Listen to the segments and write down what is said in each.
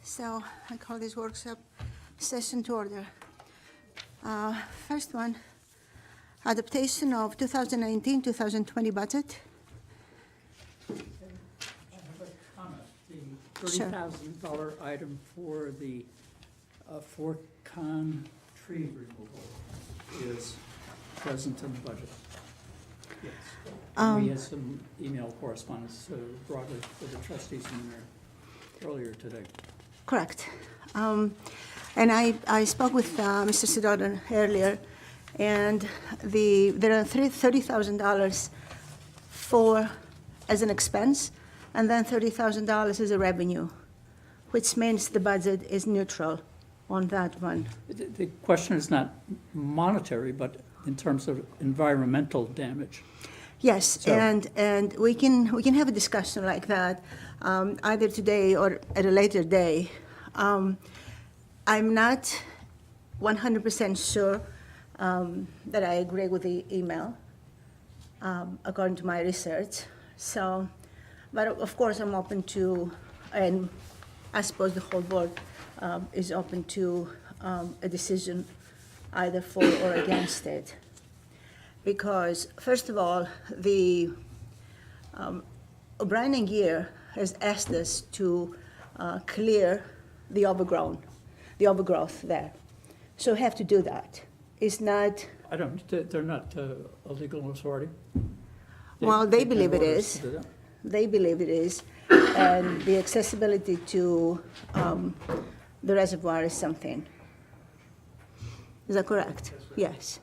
So I call this workshop session to order. First one, adaptation of 2019-2020 budget. I have a comment. The Sure. $30,000 item for the four-con tree removal is present in the budget. Yes. We had some email correspondence broadly for the trustees in there earlier today. Correct. And I spoke with Mr. Sidon earlier, and there are $30,000 as an expense, and then $30,000 as a revenue, which means the budget is neutral on that one. The question is not monetary, but in terms of environmental damage. Yes, So- and we can have a discussion like that either today or at a later day. I'm not 100% sure that I agree with the email, according to my research. So, but of course I'm open to, and I suppose the whole board is open to a decision either for or against it. Because, first of all, the O'Brien and Gear has asked us to clear the overgrowth there. So we have to do that. It's not, They're not a legal authority? well, they can believe it order us is. to do that. They believe it is. And the accessibility to the reservoir is something. Is that correct? Yes.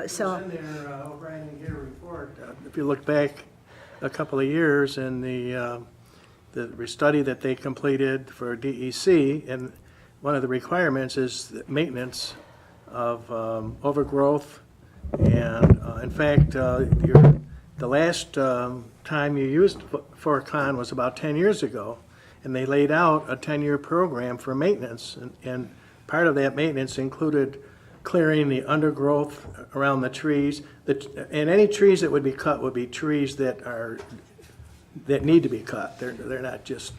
So. It was in their O'Brien and Gear report. If you look back a couple of years in the study that they completed for DEC, and one of the requirements is the maintenance of overgrowth. And in fact, the last time you used 4Con was about 10 years ago, and they laid out a 10-year program for maintenance, and part of that maintenance included clearing the undergrowth around the trees. And any trees that would be cut would be trees that need to be cut. They're not just.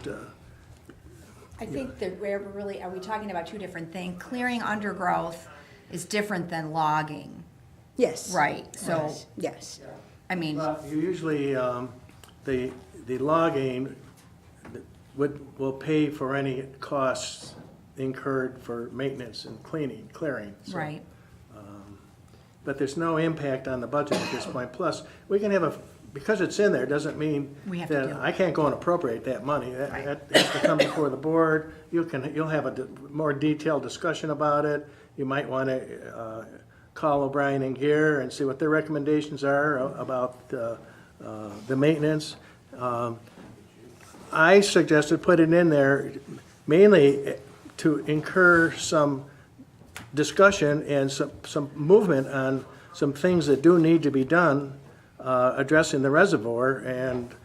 I think that are we talking about two different things? Clearing undergrowth is different than logging, Yes. right? So, Yes. I mean, Well, you usually the logging will pay for any costs incurred for maintenance and clearing. So, right, but there's no impact on the budget at this point. Plus, we can have because it's in there, doesn't mean We have to that do it. I can't go and appropriate that money. Right. That has to come before the board. You'll have a more detailed discussion about it. You might want to call O'Brien and Gear and see what their recommendations are about the maintenance. I suggested putting in there mainly to incur some discussion and some movement on some things that do need to be done addressing the reservoir, and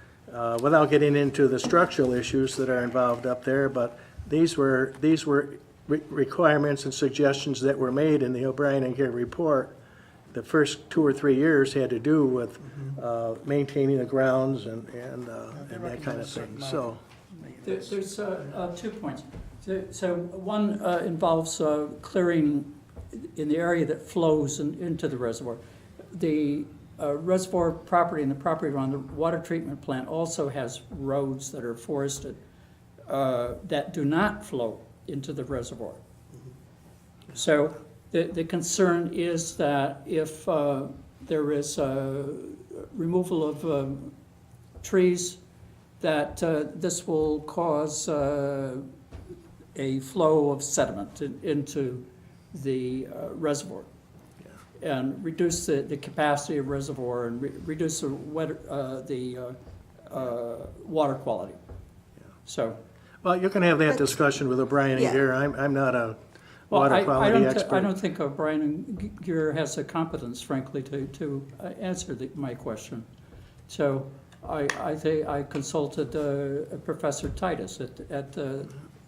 without getting into the structural issues that are involved up there. But these were requirements and suggestions that were made in the O'Brien and Gear report. The first 2 or 3 years had to do with maintaining the grounds and that kind of thing. So. There's 2 points. So one involves clearing in the area that flows into the reservoir. The reservoir property and the property around the water treatment plant also has roads that are forested that do not flow into the reservoir. So the concern is that if there is removal of trees, that this will cause a flow of sediment into the reservoir and reduce the capacity of reservoir and reduce the water quality. So. Well, you can have that discussion with O'Brien and Yeah. Gear. I'm not a Well, water quality expert. I don't think O'Brien Gear has the competence, frankly, to answer my question. So I consulted Professor Titus at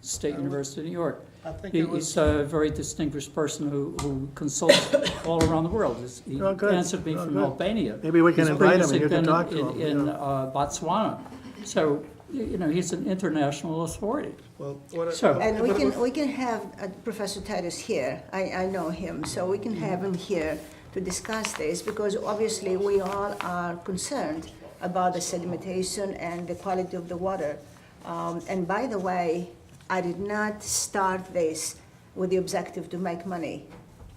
State University of New York. He's a very distinguished person who consults all around the world. He Oh, good. answered me Oh, from good. Albania. Maybe we can He's invite him and previously you can been talk to him. in Botswana. So you know, he's an international authority. Well, what? So- And we can have Professor Titus here, I know him, so we can have him here to discuss this, because obviously we all are concerned about the sedimentation and the quality of the water. And by the way, I did not start this with the objective to make money,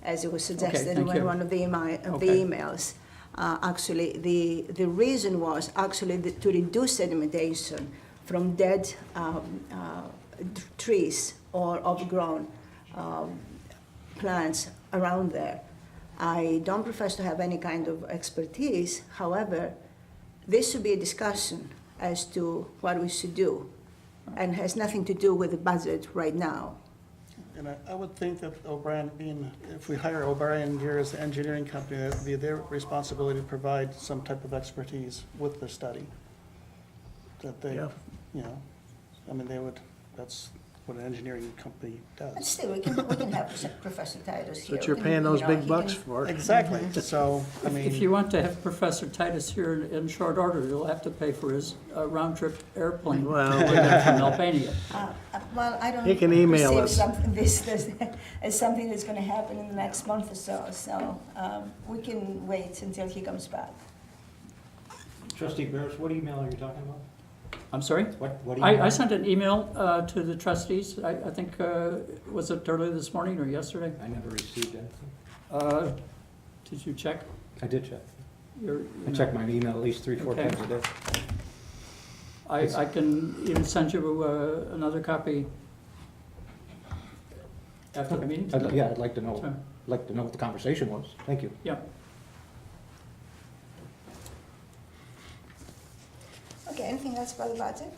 as it was suggested thank in you. one of the Okay. emails. Actually, the reason was actually to reduce sedimentation from dead trees or overgrown plants around there. I don't profess to have any kind of expertise. However, this should be a discussion as to what we should do, and has nothing to do with the budget right now. And I would think that O'Brien being, if we hire O'Brien here as the engineering company, that would be their responsibility to provide some type of expertise with the study. That they, Yeah. you know, I mean, they would, that's what an engineering company But does. still, we can have Professor Titus here. But you're We can, paying those you know, big he bucks can- for. Exactly, so, I If you mean, want to have Professor Titus here in short order, you'll have to pay for his round-trip airplane Well, from Albania. Well, I don't. He can email perceive us. something- This as something that's gonna happen in the next month or so, we can wait until he comes back. Trustee Barris, what email are you talking about? I'm sorry? What I email? sent an email to the trustees, I think, was it earlier this morning or yesterday? I never received anything. Did you check? I did check. your I check my email at least 3-4 Okay. times a day. I can even send you another copy after the meeting. Yeah, I'd like to know, Sure. what the conversation was. Thank you. Yeah. Okay, anything else about the budget?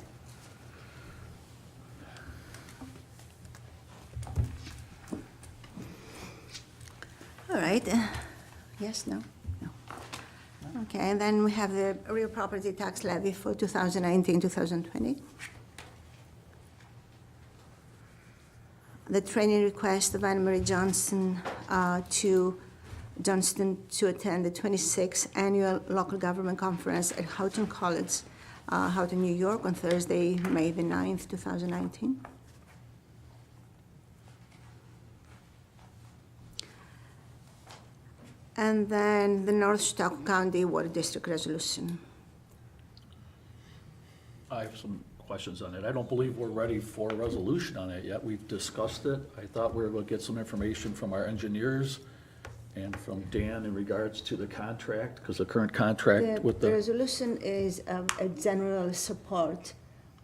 All right, yes, no? No. Okay, and then we have the real property tax levy for 2019, 2020. The training request of Anne Marie Johnston to attend the 26th Annual Local Government Conference at Houghton College, Houghton, New York, on Thursday, May the 9th, 2019. And then the North Stock County Water District Resolution. I have some questions on it. I don't believe we're ready for a resolution on it yet. We've discussed it. I thought we were going to get some information from our engineers and from Dan in regards to the contract, because the current contract with The the, resolution is a general support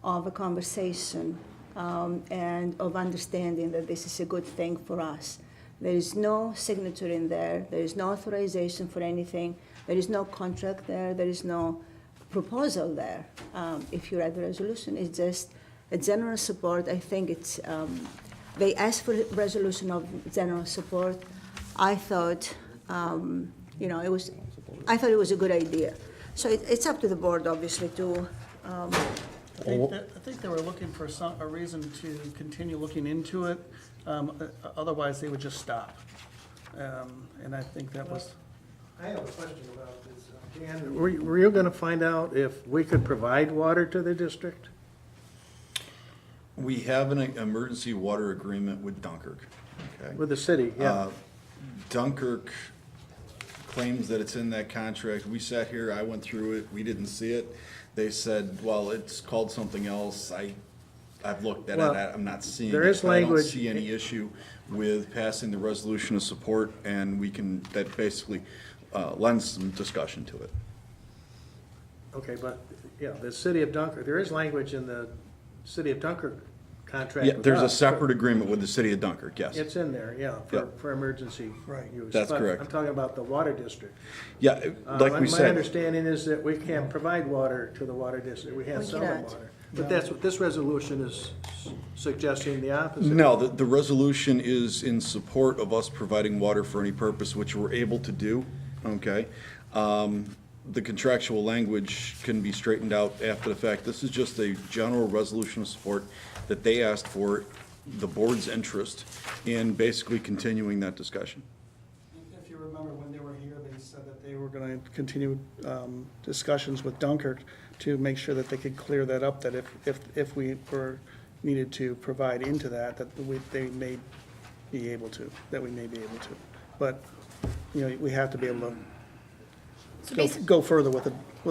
of a conversation and of understanding that this is a good thing for us. There is no signature in there, there is no authorization for anything, there is no contract there, there is no proposal there. If you read the resolution, it's just a general support. I think it's, they asked for a resolution of general support. I thought, I thought it was a good idea. So it's up to the board, obviously, to, I think they were looking for a reason to continue looking into it. Otherwise, they would just stop. And I think that was, I have a question about this. Dan, were you gonna find out if we could provide water to the district? We have an emergency water agreement with Dunkirk, okay? With the city, yeah. Dunkirk claims that it's in that contract. We sat here, I went through it, we didn't see it. They said, well, it's called something else. I've looked at Well, it, I'm not seeing there it. is but I don't language- see any issue with passing the resolution of support, and that basically lends some discussion to it. Okay, but, yeah, the city of Dunkirk, there is language in the city of Dunkirk contract Yeah, with there's a us. separate agreement with the city of Dunkirk, yes. It's in there, yeah, Yep. for emergency Right. use. That's But correct. I'm talking about the water district. Yeah, like we My said. understanding is that we can't provide water to the water district, we have We some cannot. water. But that's what this resolution is suggesting, the opposite. No, the resolution is in support of us providing water for any purpose, which we're able to do, okay? The contractual language can be straightened out after the fact. This is just a general resolution of support that they asked for, the board's interest in basically continuing that discussion. if you remember when they were here, they said that they were going to continue discussions with Dunkirk to make sure that they could clear that up, that if we were needed to provide into that, they may be able to, that we may be able to. But, you know, we have to be able So to basi- go further with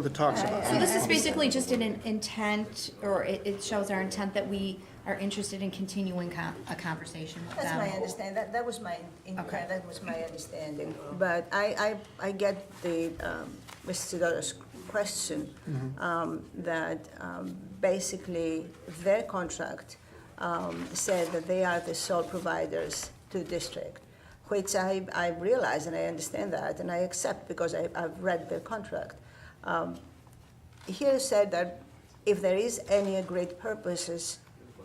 the talks about So it. this is basically just an intent, or it shows our intent that we are interested in continuing a conversation with them. That's my understanding, that was my, Okay. that was my understanding. But I get the, Mr. Sedano's question, that basically their contract said that they are the sole providers to the district, which I realize and I understand that, and I accept because I've read their contract. Here said that if there is any agreed purposes,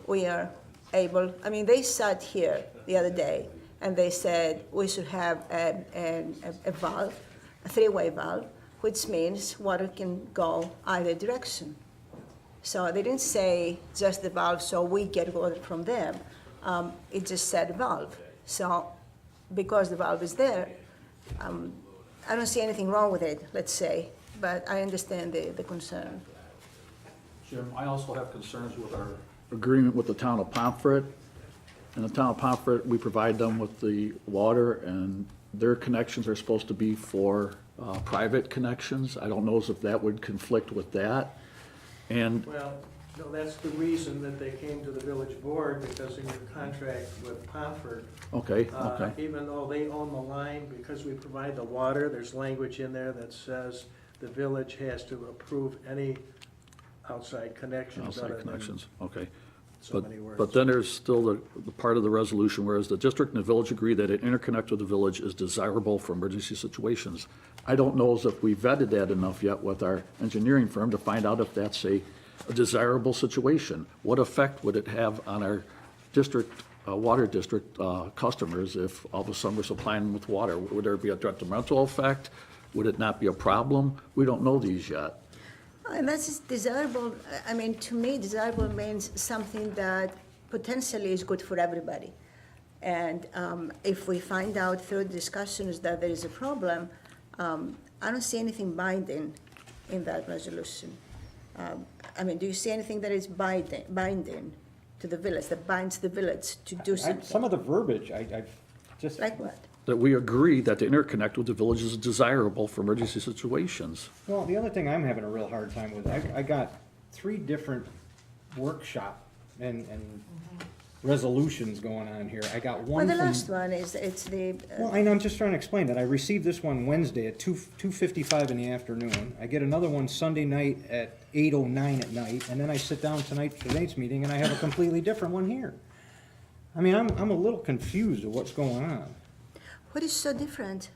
we are able, I mean, they sat here the other day and they said we should have a valve, a three-way valve, which means water can go either direction. So they didn't say just the valve so we get water from them. It just said valve. So because the valve is there, I don't see anything wrong with it, let's say, but I understand the concern. Jim, I also have concerns with our agreement with the town of Pomfret. In the town of Pomfret, we provide them with the water, and their connections are supposed to be for private connections. I don't know if that would conflict with that. And Well, no, that's the reason that they came to the village board, because in your contract with Pomfret, okay, even though they own the line, because we provide the water, there's language in there that says the village has to approve any outside connections outside other than connections, okay. so many words. But then there's still the part of the resolution, whereas the district and the village agree that an interconnect with the village is desirable for emergency situations. I don't know as if we vetted that enough yet with our engineering firm to find out if that's a desirable situation. What effect would it have on our district, water district customers if all of a sudden we're supplying them with water? Would there be a detrimental effect? Would it not be a problem? We don't know these yet. And that's desirable, I mean, to me, desirable means something that potentially is good for everybody. And if we find out through discussions that there is a problem, I don't see anything binding in that resolution. I mean, do you see anything that is binding to the village, that binds the village to do Some something? of the verbiage, I've just, Like what? That we agree that the interconnect with the village is desirable for emergency situations. well, the other thing I'm having a real hard time with, I got 3 different workshop and resolutions going on here. I got Well, one the from. last one is, it's the, Well, I know, I'm just trying to explain that. I received this one Wednesday at 2:55 in the afternoon. I get another one Sunday night at 8:09 at night, and then I sit down tonight for tonight's meeting, and I have a completely different one here. I mean, I'm a little confused of what's going on. what is so different?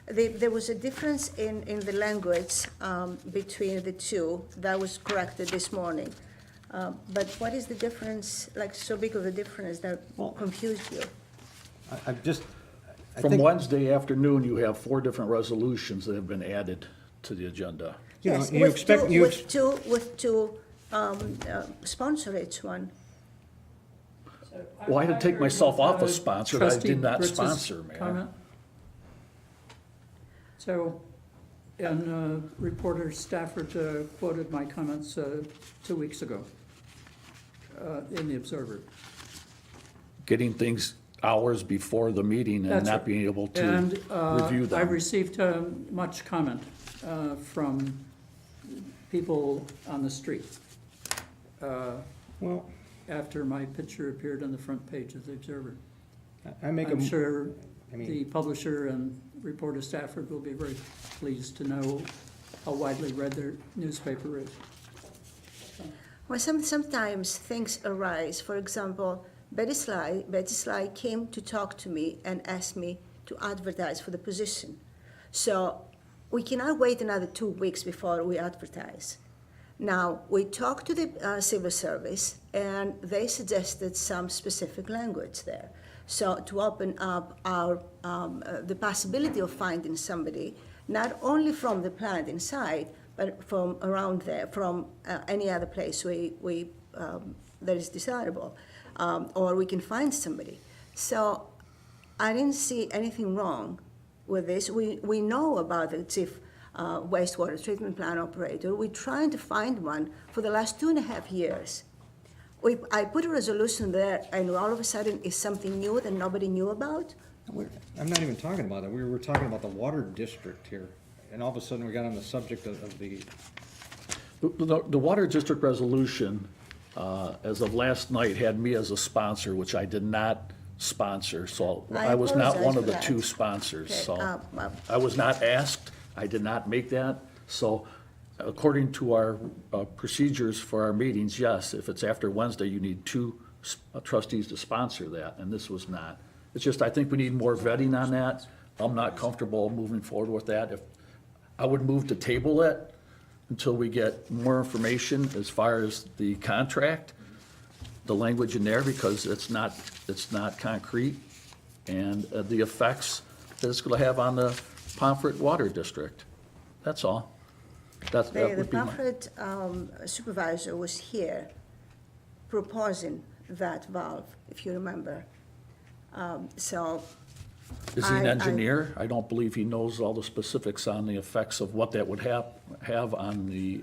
There was a difference in the language between the two that was corrected this morning. But what is the difference, like so big of a difference that Well- confused you? I've just, I From think, Wednesday afternoon, you have 4 different resolutions that have been added to the agenda. you know, Yes, you with expect, two- you, With two sponsor each one. Well, I had to take myself off as Uh, sponsor, I Trustee did not Britz's sponsor, Mayor. comment? So, and reporter Stafford quoted my comments 2 weeks ago in the Observer. Getting things hours before the meeting and That's not right. being able to And review I them. received much comment from people on the street well, after my picture appeared on the front page of the Observer. I make a. I'm sure I mean- the publisher and reporter Stafford will be very pleased to know how widely read their newspaper is. Well, sometimes things arise. For example, Betty Sly came to talk to me and asked me to advertise for the position. So we cannot wait another 2 weeks before we advertise. Now, we talked to the civil service, and they suggested some specific language there. So to open up the possibility of finding somebody, not only from the plant inside, but from around there, from any other place that is desirable, or we can find somebody. So I didn't see anything wrong with this. We know about the chief wastewater treatment plant operator. We're trying to find one for the last 2.5 years. I put a resolution there, and all of a sudden, it's something new that nobody knew about. I'm not even talking about it. We were talking about the water district here. And all of a sudden, we got on the subject of the, The Water District resolution, as of last night, had me as a sponsor, which I did not sponsor, so I I was not apologize one of for the that. two sponsors, Okay, so. I was not asked, I did not make that, so according to our procedures for our meetings, yes, if it's after Wednesday, you need two trustees to sponsor that, and this was not. It's just, I think we need more vetting on that. I'm not comfortable moving forward with that. If I would move to table it until we get more information as far as the contract, the language in there, because it's not concrete, and the effects that it's gonna have on the Pomfret Water District. That's all. That The would be my. Pomfret supervisor was here proposing that valve, if you remember. So, Is he an I- engineer? I don't believe he knows all the specifics on the effects of what that would have on the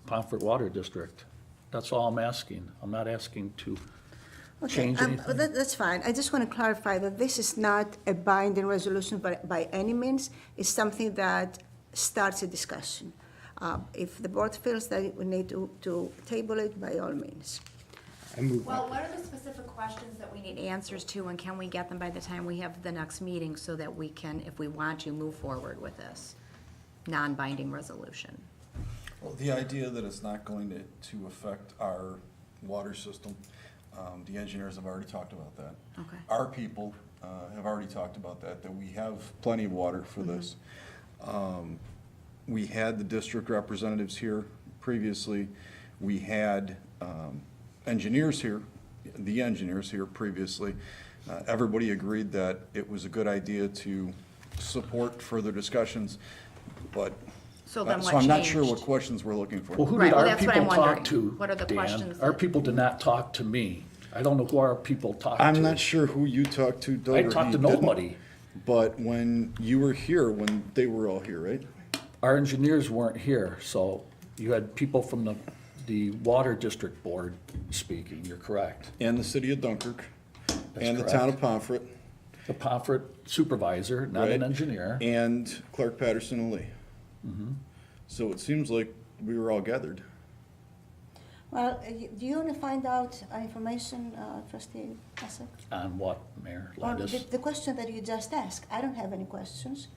Pomfret Water District. That's all I'm asking. I'm not asking to okay, change anything. that's fine. I just want to clarify that this is not a binding resolution by any means. It's something that starts a discussion. If the board feels that we need to table it, by all means. I move, Well, what are the specific questions that we need answers to, and can we get them by the time we have the next meeting so that we can, if we want to, move forward with this non-binding resolution? Well, the idea that it's not going to affect our water system, the engineers have already talked about that. Okay. Our people have already talked about that we have plenty of water for this. We had the district representatives here previously. We had engineers here, the engineers here previously. Everybody agreed that it was a good idea to support further discussions, but, So then what so I'm not sure what changed? questions we're looking for. Well, who Right, did well, our that's what people I'm talk wondering. to, What are the Dan? questions Our that- people did not talk to me. I don't know who our people talked to. I'm not sure who you talked to, Doug. I or talked to he didn't. nobody. But when you were here, when they were all here, right? Our engineers weren't here, so you had people from the Water District Board speaking, you're correct. And the city of Dunkirk, That's and the town of correct. Pomfret, The Pomfret supervisor, not an Right. engineer. and Clark Patterson and Lee. Mm-hmm. So it seems like we were all gathered. Well, do you want to find out information, trustee Essex? On what, Mayor On Landis? the question that you just asked, I don't have any questions.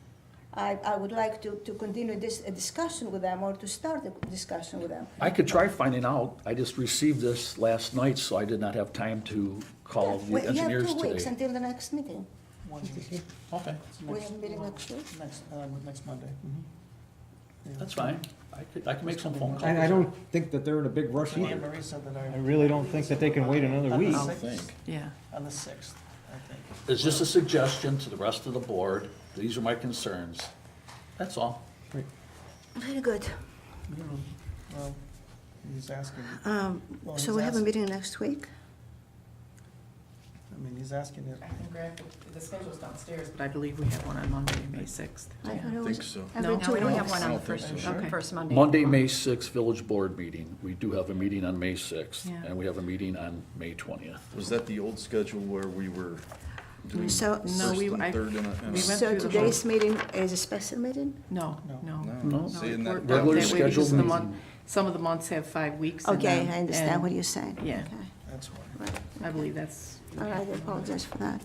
I would like to continue a discussion with them or to start a discussion with them. I could try finding out. I just received this last night, so I did not have time to call the Well, engineers You have 2 weeks today. until the next meeting. Okay, We have a meeting next week. Next Monday. that's fine. I can make some phone calls. I don't think that they're in a big rush Anne either. Marie said that I really don't think that they can wait another week. On the think. 6th, Yeah. on the 6th, I think. It's just a suggestion to the rest of the board. These are my concerns. That's all. Very good. Well, he's asking, Um, Well, So he's we have a asked- meeting next week? I mean, he's asking if, I think the schedule's downstairs, but I believe we have one on Monday, May 6th. I thought it think was so. every No, 2 No, we don't weeks. have one on I the don't think first, so. Okay. first Monday. Monday, May 6th, Village Board meeting. We do have a meeting on May 6th, Yeah. and we have a meeting on May 20th. Was that the old schedule where we were doing So- first No, and we- third I- and a- we and a- went So through the today's meeting is a special meeting? No, No. no. No. See, and We're- that- Regular that way because scheduled the month- meeting. Some of the months have 5 weeks. in Okay, them, I understand and what you're saying. Yeah. Okay, That's why. right. I believe that's. All right, I apologize for that.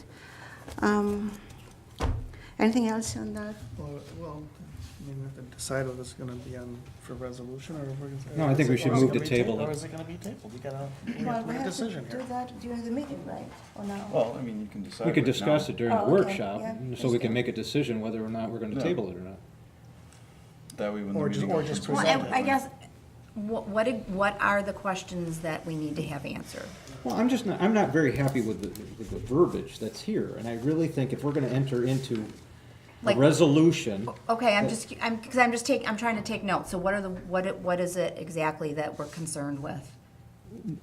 Anything else on that? Well, I mean, if they decide if it's gonna be on for resolution, or if we're gonna. No, I think we should or is it move gonna to be table it. Or is it gonna be tabled? We Well, have to we make a have to decision do here. that during the meeting, right? Or no? Well, I mean, you can decide. We could right discuss now. it during the Oh, okay, workshop, yeah, so we that's can good. make a decision whether or not we're gonna No. table it or not. That way when the Or just- meeting or just opens. Well, present I guess, what are the questions that we need to have answered? Well, I'm not very happy with the verbiage that's here, and I really think if we're gonna enter into a Like- resolution, Okay, I'm trying to take notes. So what is it exactly that we're concerned with?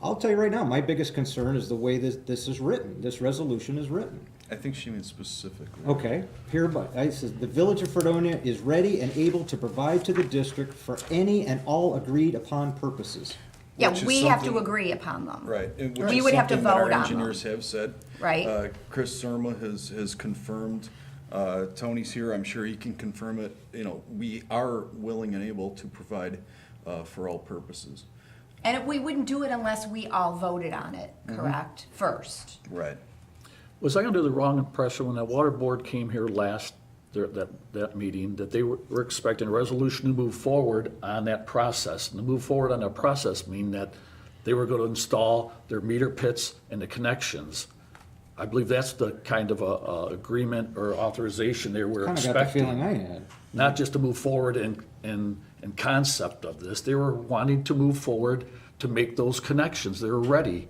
I'll tell you right now, my biggest concern is the way this is written, this resolution is written. I think she means specifically. Okay, hereby, it says, the Village of Fredonia is ready and able to provide to the district for any and all agreed upon purposes. Yeah, Which is we have to something- agree upon them. Right. and which We is would have to something that vote on Our them. engineers have said. Right. Chris Surma has confirmed, Tony's here, I'm sure he can confirm it. You know, we are willing and able to provide for all purposes. And we wouldn't do it unless we all voted on it, Mm-hmm. correct? First. Right. Was I under the wrong impression when that water board came here last, that meeting, that they were expecting a resolution to move forward on that process? And to move forward on that process mean that they were gonna install their meter pits and the connections. I believe that's the kind of a agreement or authorization they were Kinda got the feeling expecting. I had. Not just to move forward in concept of this, they were wanting to move forward to make those connections, they were ready.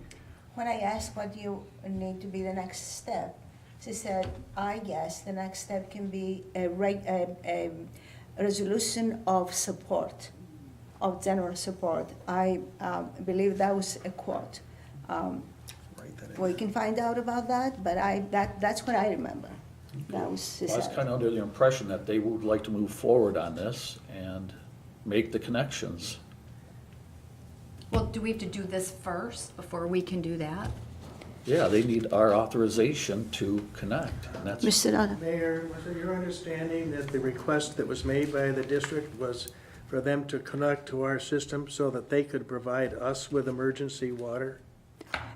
When I asked what you need to be the next step, she said, I guess the next step can be a resolution of support, of general support. I believe that was a quote. We can find out about that, but that's what I remember. That was, she I was said. kind of under the impression that they would like to move forward on this and make the connections. Well, do we have to do this first before we can do that? Yeah, they need our authorization to connect, and that's, Mr. Donovan? Mayor, was it your understanding that the request that was made by the district was for them to connect to our system so that they could provide us with emergency water?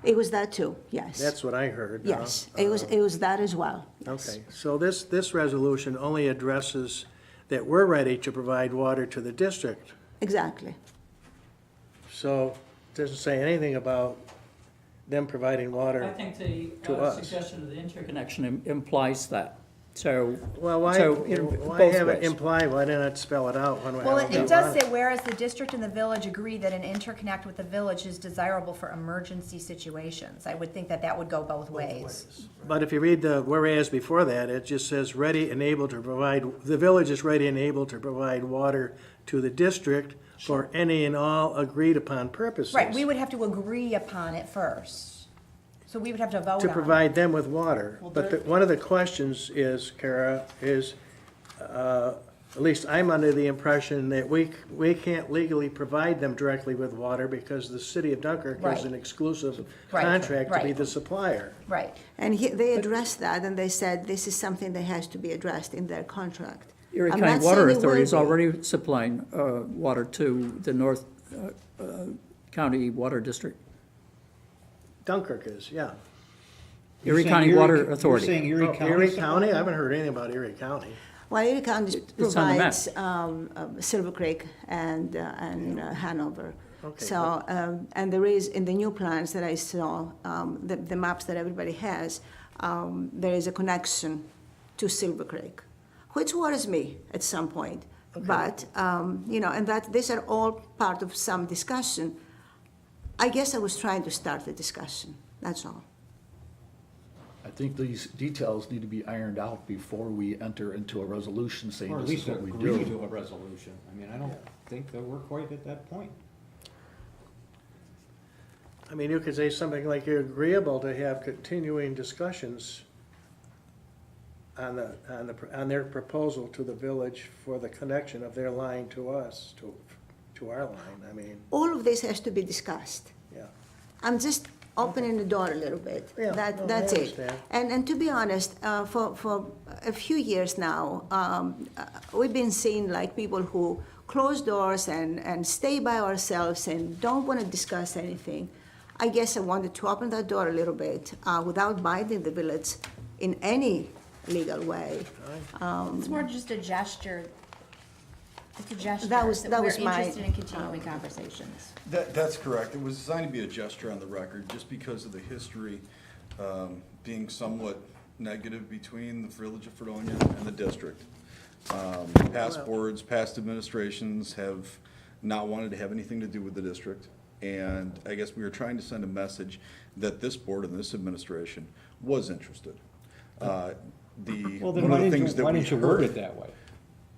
It was that too, yes. That's what I heard. Yes, it was that as well. yes. Okay, so this resolution only addresses that we're ready to provide water to the district. Exactly. So it doesn't say anything about them providing I water. think the To us. suggestion of the interconnection implies that, so. Well, why so in why both have it ways. imply, why not spell it out one way? Well, or it the does other? say, whereas the district and the village agree that an interconnect with the village is desirable for emergency situations. I would think that that would go both ways. But if you read the whereas before that, it just says ready and able to provide, the village is ready and able to provide water to the district for any and all agreed upon purposes. Right, we would have to agree upon it first. So we would have to vote on it. To provide them with water. Well, But there- one of the questions is, Kara, is, at least I'm under the impression that we can't legally provide them directly with water because the city of Dunkirk has Right. an exclusive Right, contract to be right. the supplier. Right. And they addressed that, and they said this is something that has to be addressed in their contract. Erie I'm County not Water saying it Authority is will be. already supplying water to the North County Water District. Dunkirk is, yeah. You're Erie saying County Water You're Authority. saying Erie Oh, County? Erie County? I haven't heard anything about Erie County. Well, Erie County It's on the map. provides Silver Creek and Hanover. Okay, So, and there is, in the new plans that I saw, the maps that everybody has, there is a connection to Silver Creek, which worries me at some point. But, and that, these are all part of some discussion. I guess I was trying to start the discussion, that's all. I think these details need to be ironed out before we enter into a resolution saying Or at this is least what we agree do. to a resolution. I mean, I don't think that we're quite at that point. I mean, you could say something like you're agreeable to have continuing discussions on their proposal to the village for the connection of their line to us, to our line, I mean, All of this has to be discussed. yeah. I'm just opening the door a little bit. Yeah, no, I That's it. understand. And to be honest, for a few years now, we've been seeing like people who close doors and stay by ourselves and don't want to discuss anything. I guess I wanted to open that door a little bit without binding the village in any legal way. It's more just a gesture. It's a gesture. That was my- We're interested in continuing conversations. That's correct. It was designed to be a gesture on the record, just because of the history being somewhat negative between the Village of Fredonia and the district. Past boards, past administrations have not wanted to have anything to do with the district. And I guess we were trying to send a message that this board and this administration was interested. Well, then One why of the didn't things you, that why we didn't you word heard- it that way?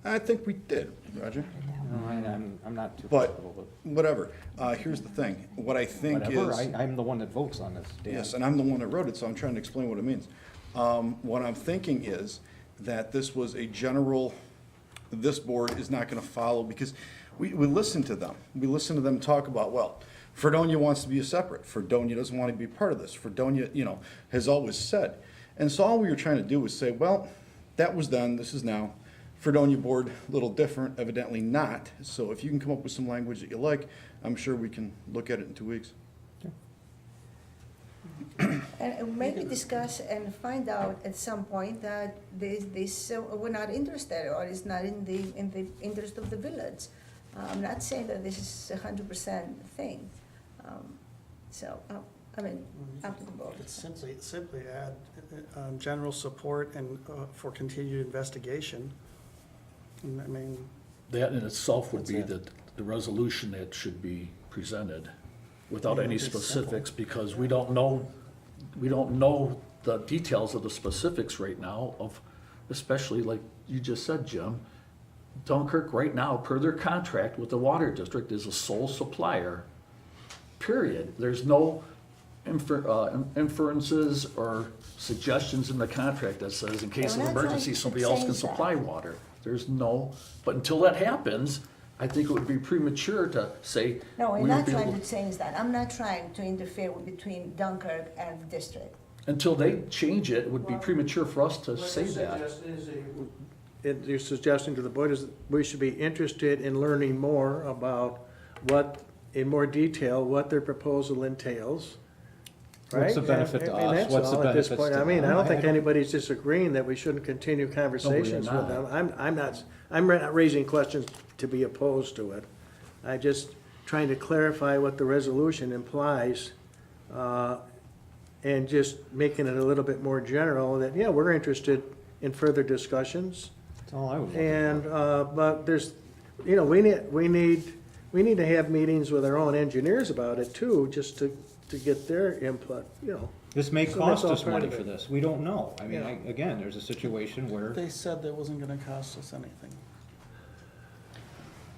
I think we did, Roger. No, I'm not too But, comfortable whatever. Here's the thing. What I with think whatever. is. I'm the one that votes on this, Dan. Yes, and I'm the one that wrote it, so I'm trying to explain what it means. What I'm thinking is that this was a general, this board is not gonna follow, because we listen to them. We listen to them talk about, well, Fredonia wants to be a separate, Fredonia doesn't want to be part of this, Fredonia, has always said. And so all we were trying to do was say, well, that was then, this is now. Fredonia board, a little different, evidently not. So if you can come up with some language that you like, I'm sure we can look at it in 2 weeks. And maybe discuss and find out at some point that this we're not interested, or it's not in the interest of the village. I'm not saying that this is 100% thing. I mean, up to the board. It's simply add general support and for continued investigation. And I mean, That in itself would That's be it. the resolution that should be presented without Yeah, any it's simple. specifics, because we don't know the details of the specifics right now of, especially like you just said, Jim, Dunkirk right now, per their contract with the water district, is a sole supplier, period. There's no inferences or suggestions in the contract that says in case of We're not trying emergency, to somebody else can change that. supply water. There's no, but until that happens, I think it would be premature to say. No, we're we would not be trying able- to change that. I'm not trying to interfere between Dunkirk and the district. Until they change it, it would be premature for us to say that. Your suggestion to the board is that we should be interested in learning more about in more detail, what their proposal entails, right? What's the benefit to I mean, us? that's What's the all at this benefits point. to I mean, I them? don't think I don't- anybody's disagreeing that we shouldn't continue conversations with them. not. I'm not raising questions to be opposed to it. I'm just trying to clarify what the resolution implies, and just making it a little bit more general, that, yeah, we're interested in further discussions. That's all I was. And, but there's, we need to have meetings with our own engineers about it too, just to get their input, This may So cost that's all us part money of it. for this. We don't know. I mean, Yeah. again, there's a situation where, they said that wasn't gonna cost us anything.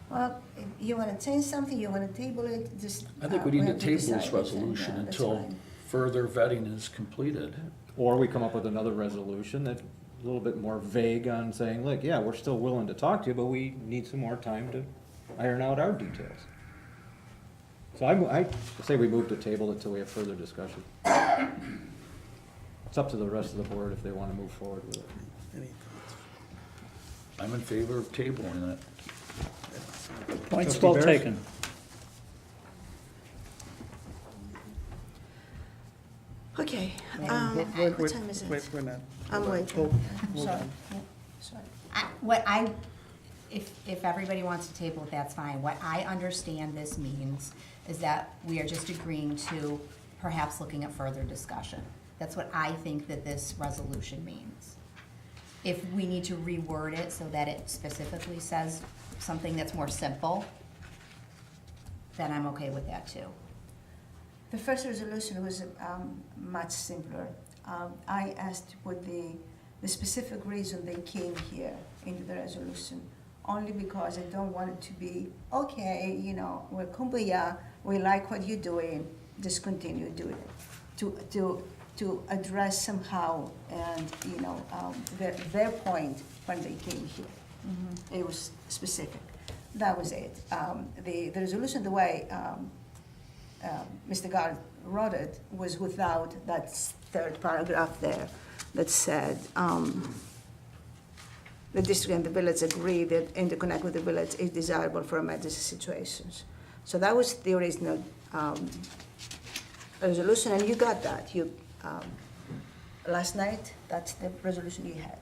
Well, if you want to change something, you want to table it, just. I think we need to have table decide this it, resolution and, that's until fine. further vetting is completed. or we come up with another resolution that's a little bit more vague on saying, look, yeah, we're still willing to talk to you, but we need some more time to iron out our details. So I say we move to table it till we have further discussion. It's up to the rest of the board if they want to move forward with it. Any thoughts? I'm in favor of tabling it. Point's Trustee well Bears? taken. Okay, Wait, what time is it? Wait, we're not. I'm waiting. Hold- I'm hold sorry. on. Yeah, sorry. If everybody wants to table it, that's fine. What I understand this means is that we are just agreeing to perhaps looking at further discussion. That's what I think that this resolution means. If we need to reword it so that it specifically says something that's more simple, then I'm okay with that too. The first resolution was much simpler. I asked what the specific reason they came here into the resolution, only because I don't want it to be, okay, we're kumbaya, we like what you're doing, just continue doing it. To address somehow and, their point when they came here. It was specific. That was it. The resolution, the way Mr. Gard wrote it, was without that third paragraph there that said, the district and the village agree that interconnect with the village is desirable for emergency situations. So that was the original resolution, and you got that. Last night, that's the resolution you had.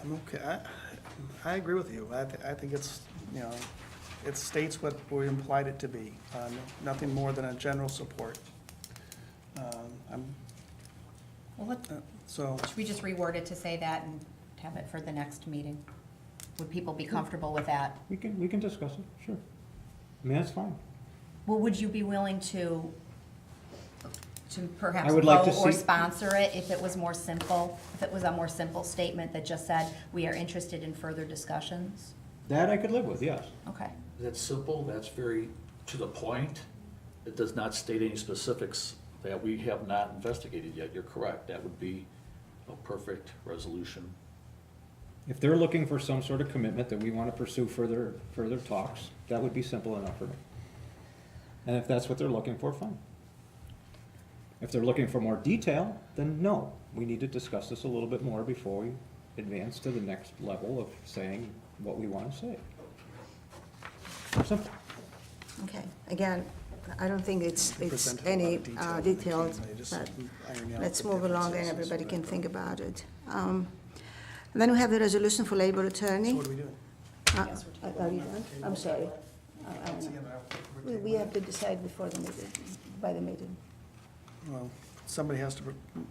I'm okay. I agree with you. I think it's, it states what we implied it to be. Nothing more than a general support. Well, So, should we just reword it to say that and have it for the next meeting? Would people be comfortable with that? We can discuss it, sure. I mean, that's fine. Well, would you be willing to perhaps I would like to vote or see- sponsor it if it was more simple? If it was a more simple statement that just said, we are interested in further discussions? That I could live with, yes. Okay. That's simple, that's very to the point, it does not state any specifics that we have not investigated yet. You're correct. That would be a perfect resolution. If they're looking for some sort of commitment that we want to pursue further talks, that would be simple enough for me. And if that's what they're looking for, fine. If they're looking for more detail, then no, we need to discuss this a little bit more before we advance to the next level of saying what we want to say. Simple. Okay, again, I don't think it's Presented a any lot of detail. detailed, They just but iron out let's the move along and differences. everybody can think about it. And then we have the resolution for labor attorney. So what are we doing? Are you done? I'm sorry. We have to decide before the meeting, by the meeting. Well, somebody has to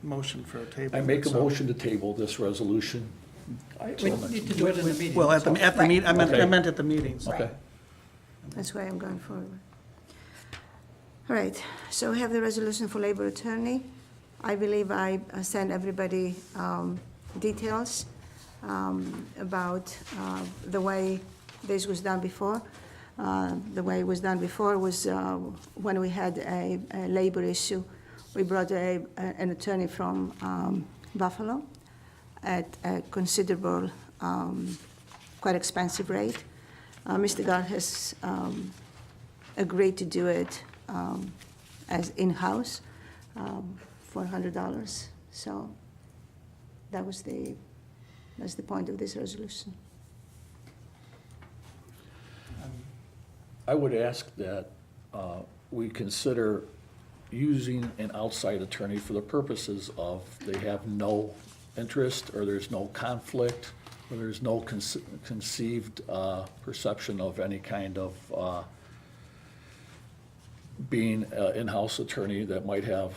motion for a table. I make a so- motion to table this resolution. We need to do it in the meeting. Well, at the meet, I Okay. meant at the meetings. Okay. That's why I'm going forward. All right, so we have the resolution for labor attorney. I believe I sent everybody details about the way this was done before. The way it was done before was when we had a labor issue, we brought an attorney from Buffalo at a considerable, quite expensive rate. Mr. Gard has agreed to do it as in-house, $400. So that's the point of this resolution. I would ask that we consider using an outside attorney for the purposes of they have no interest, or there's no conflict, or there's no conceived perception of any kind of being an in-house attorney that might have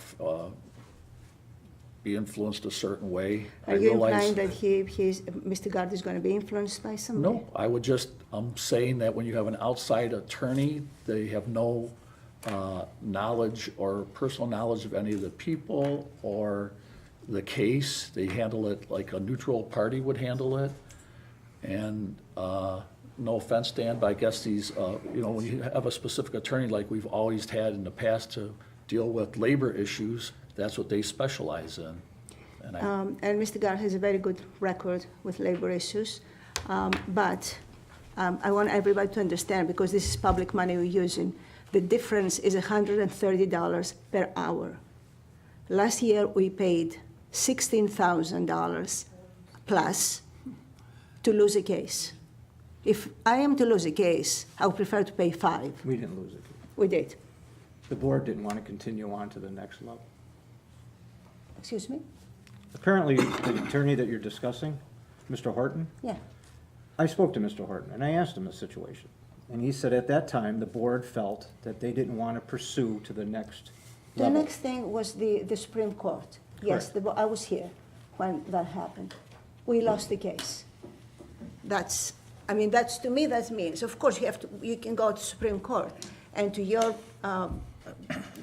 be influenced a certain way. I Are you realize- implying that Mr. Gard is going to be influenced by somebody? No, I'm saying that when you have an outside attorney, they have no knowledge or personal knowledge of any of the people or the case. They handle it like a neutral party would handle it. And no offense, Dan, but I guess these, when you have a specific attorney like we've always had in the past to deal with labor issues, that's what they specialize in. And And Mr. Gard has a very good record with labor issues. But I want everybody to understand, because this is public money we're using, the difference is $130 per hour. Last year, we paid $16,000 plus to lose a case. If I am to lose a case, I would prefer to pay $5. We didn't lose it. We did. The board didn't want to continue on to the next level. Excuse me? Apparently, the attorney that you're discussing, Mr. Horton, Yeah. I spoke to Mr. Horton, and I asked him the situation. And he said at that time, the board felt that they didn't want to pursue to the next The level. next thing was the Supreme Court. Yes, I was here when that happened. We lost the case. That's to me, that means, of course, you can go to Supreme Court. And to your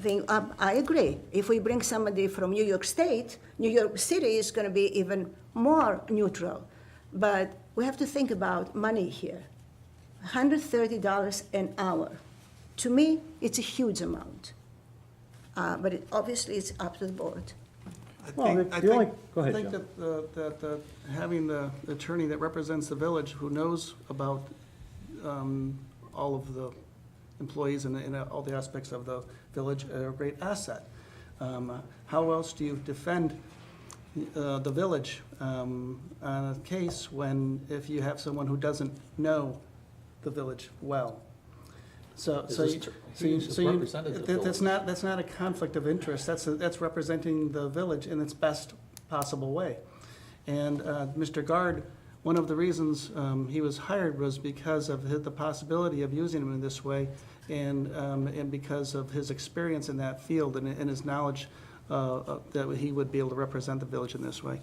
thing, I agree. If we bring somebody from New York State, New York City is going to be even more neutral. But we have to think about money here. $130 an hour. To me, it's a huge amount. But obviously, it's up to the board. Well, I the only- think, go ahead, I think Joe. that having the attorney that represents the village, who knows about all of the employees and all the aspects of the village, are a great asset. How else do you defend the village on a case if you have someone who doesn't know the village well? He's represented the That's not a conflict of interest. That's representing the village in its best possible way. And Mr. Gard, one of the reasons he was hired was because of the possibility of using him in this way, and because of his experience in that field and his knowledge that he would be able to represent the village in this way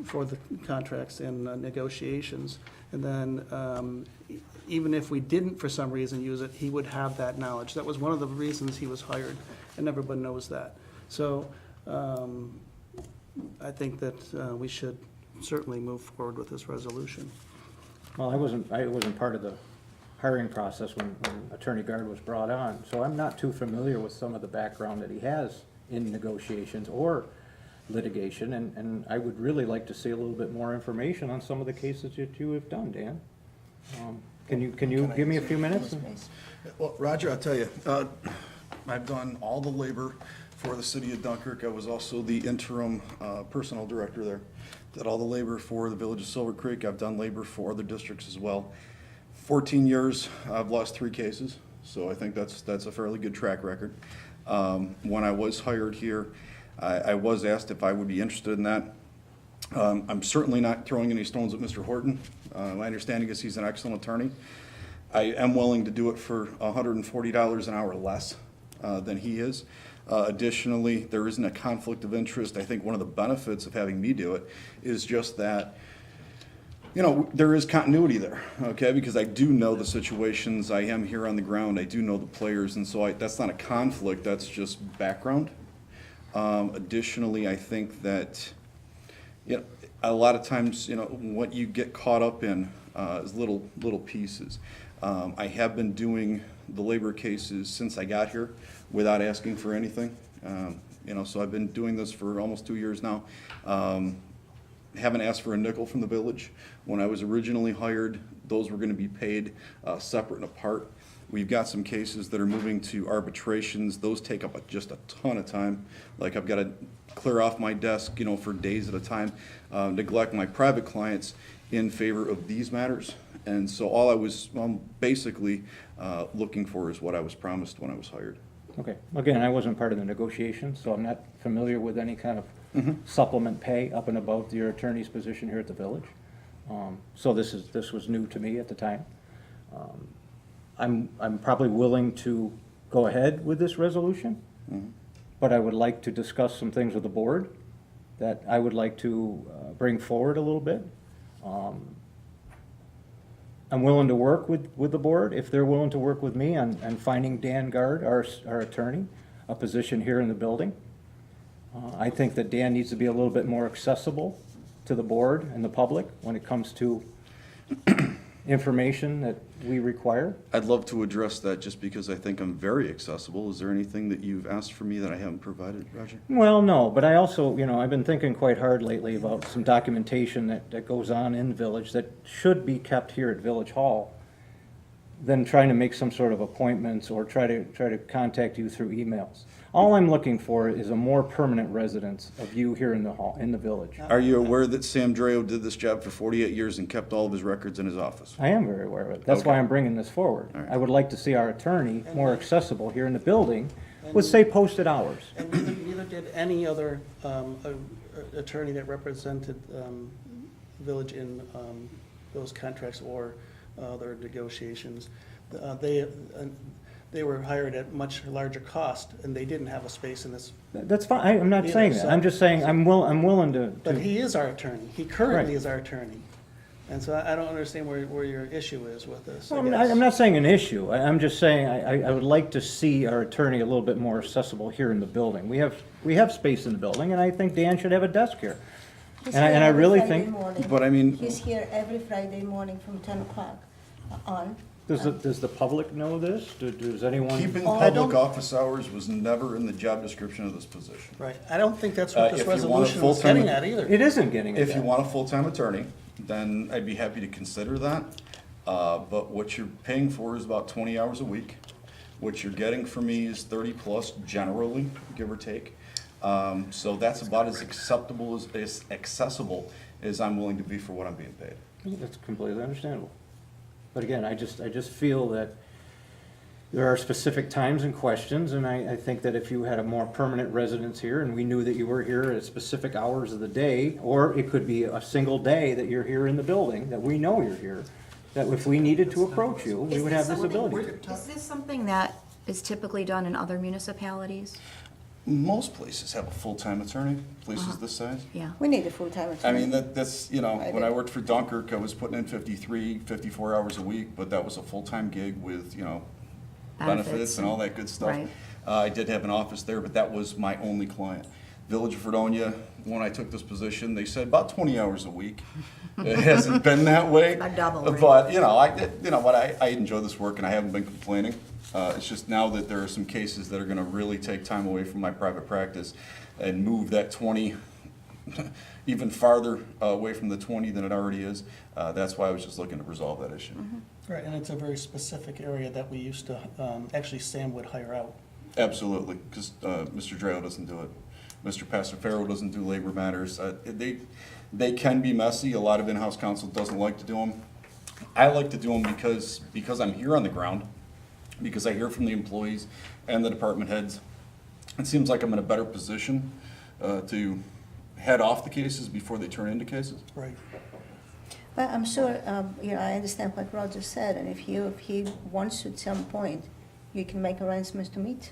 for the contracts and negotiations. And then even if we didn't for some reason use it, he would have that knowledge. That was one of the reasons he was hired, and everybody knows that. So I think that we should certainly move forward with this resolution. Well, I wasn't part of the hiring process when Attorney Guard was brought on. So I'm not too familiar with some of the background that he has in negotiations or litigation, and I would really like to see a little bit more information on some of the cases that you have done, Dan. Can you give me a few minutes? Well, Roger, I'll tell you, I've done all the labor for the city of Dunkirk. I was also the interim personnel director there. Did all the labor for the village of Silver Creek. I've done labor for other districts as well. 14 years, I've lost 3 cases, so I think that's a fairly good track record. When I was hired here, I was asked if I would be interested in that. I'm certainly not throwing any stones at Mr. Horton. My understanding is he's an excellent attorney. I am willing to do it for $140 an hour less than he is. Additionally, there isn't a conflict of interest. I think one of the benefits of having me do it is just that, you know, there is continuity there, okay? Because I do know the situations. I am here on the ground. I do know the players, and so that's not a conflict. That's just background. Additionally, I think that, you know, a lot of times, you know, what you get caught up in is little pieces. I have been doing the labor cases since I got here without asking for anything. You know, so I've been doing this for almost 2 years now. Haven't asked for a nickel from the village. When I was originally hired, those were going to be paid separate and apart. We've got some cases that are moving to arbitrations. Those take up just a ton of time. Like, I've got to clear off my desk, you know, for days at a time, neglect my private clients in favor of these matters. And so all I was basically looking for is what I was promised when I was hired. Okay, again, I wasn't part of the negotiations, so I'm not familiar with any kind of supplement pay up and above your attorney's position here at the village. So this was new to me at the time. I'm probably willing to go ahead with this resolution, but I would like to discuss some things with the board that I would like to bring forward a little bit. I'm willing to work with the board, if they're willing to work with me on finding Dan Guard, our attorney, a position here in the building. I think that Dan needs to be a little bit more accessible to the board and the public when it comes to information that we require. I'd love to address that just because I think I'm very accessible. Is there anything that you've asked for me that I haven't provided, Roger? Well, no, but I also, you know, I've been thinking quite hard lately about some documentation that goes on in the village that should be kept here at Village Hall, than trying to make some sort of appointments or try to contact you through emails. All I'm looking for is a more permanent residence of you here in the hall, in the village. Are you aware that Sam Dreo did this job for 48 years and kept all of his records in his office? I am very aware of it. That's why Okay. I'm bringing this forward. All right. I would like to see our attorney more accessible here in the building with, say, posted hours. And neither did any other attorney that represented village in those contracts or their negotiations. They were hired at much larger cost, and they didn't have a space in this. That's fine. I'm not Yeah, saying that. so- I'm just saying I'm willing to. But he is our attorney. He currently Right. is our attorney. And so I don't understand where your issue is with this, I Well, guess. I'm not saying an issue. I'm just saying I would like to see our attorney a little bit more accessible here in the building. We have space in the building, and I think Dan should have a desk here. He's And I- here and I every really Friday think- morning. But I mean, He's here every Friday morning from 10 o'clock on. Does the public know this? Does anyone? keeping Oh, I public don't- office hours was never in the job description of this position. Right. I don't think that's what this If you want a resolution was full-time- getting at either. It isn't getting it. If you want a full-time attorney, then I'd be happy to consider that. But what you're paying for is about 20 hours a week. What you're getting from me is 30+ generally, give or take. So that's about as acceptable, as accessible as I'm willing to be for what I'm being paid. That's completely understandable. But again, I just feel that there are specific times and questions, and I think that if you had a more permanent residence here, and we knew that you were here at specific hours of the day, or it could be a single day that you're here in the building, that we know you're here, that if we needed to approach you, we would have this ability. Is this something that is typically done in other municipalities? Most places have a full-time attorney, places this size. Yeah. We need a full-time attorney. I mean, that's, you know, when I worked for Dunkirk, I was putting in 53, 54 hours a week, but that was a full-time gig with, you know, benefits and all that good stuff. Right. I did have an office there, but that was my only client. Village of Fredonia, when I took this position, they said about 20 hours a week. It hasn't been that way. About double, right? But, I enjoy this work and I haven't been complaining. It's just now that there are some cases that are gonna really take time away from my private practice and move that 20 even farther away from the 20 than it already is. That's why I was just looking to resolve that issue. Right, and it's a very specific area that we used to, actually Sam would hire out. Absolutely, because Mr. Drayo doesn't do it. Mr. Pastorfero doesn't do labor matters. They can be messy. A lot of in-house counsel doesn't like to do them. I like to do them because I'm here on the ground, because I hear from the employees and the department heads. It seems like I'm in a better position to head off the cases before they turn into cases. Right. But I'm sure, I understand what Roger said, and if he wants to at some point, you can make arrangements to meet.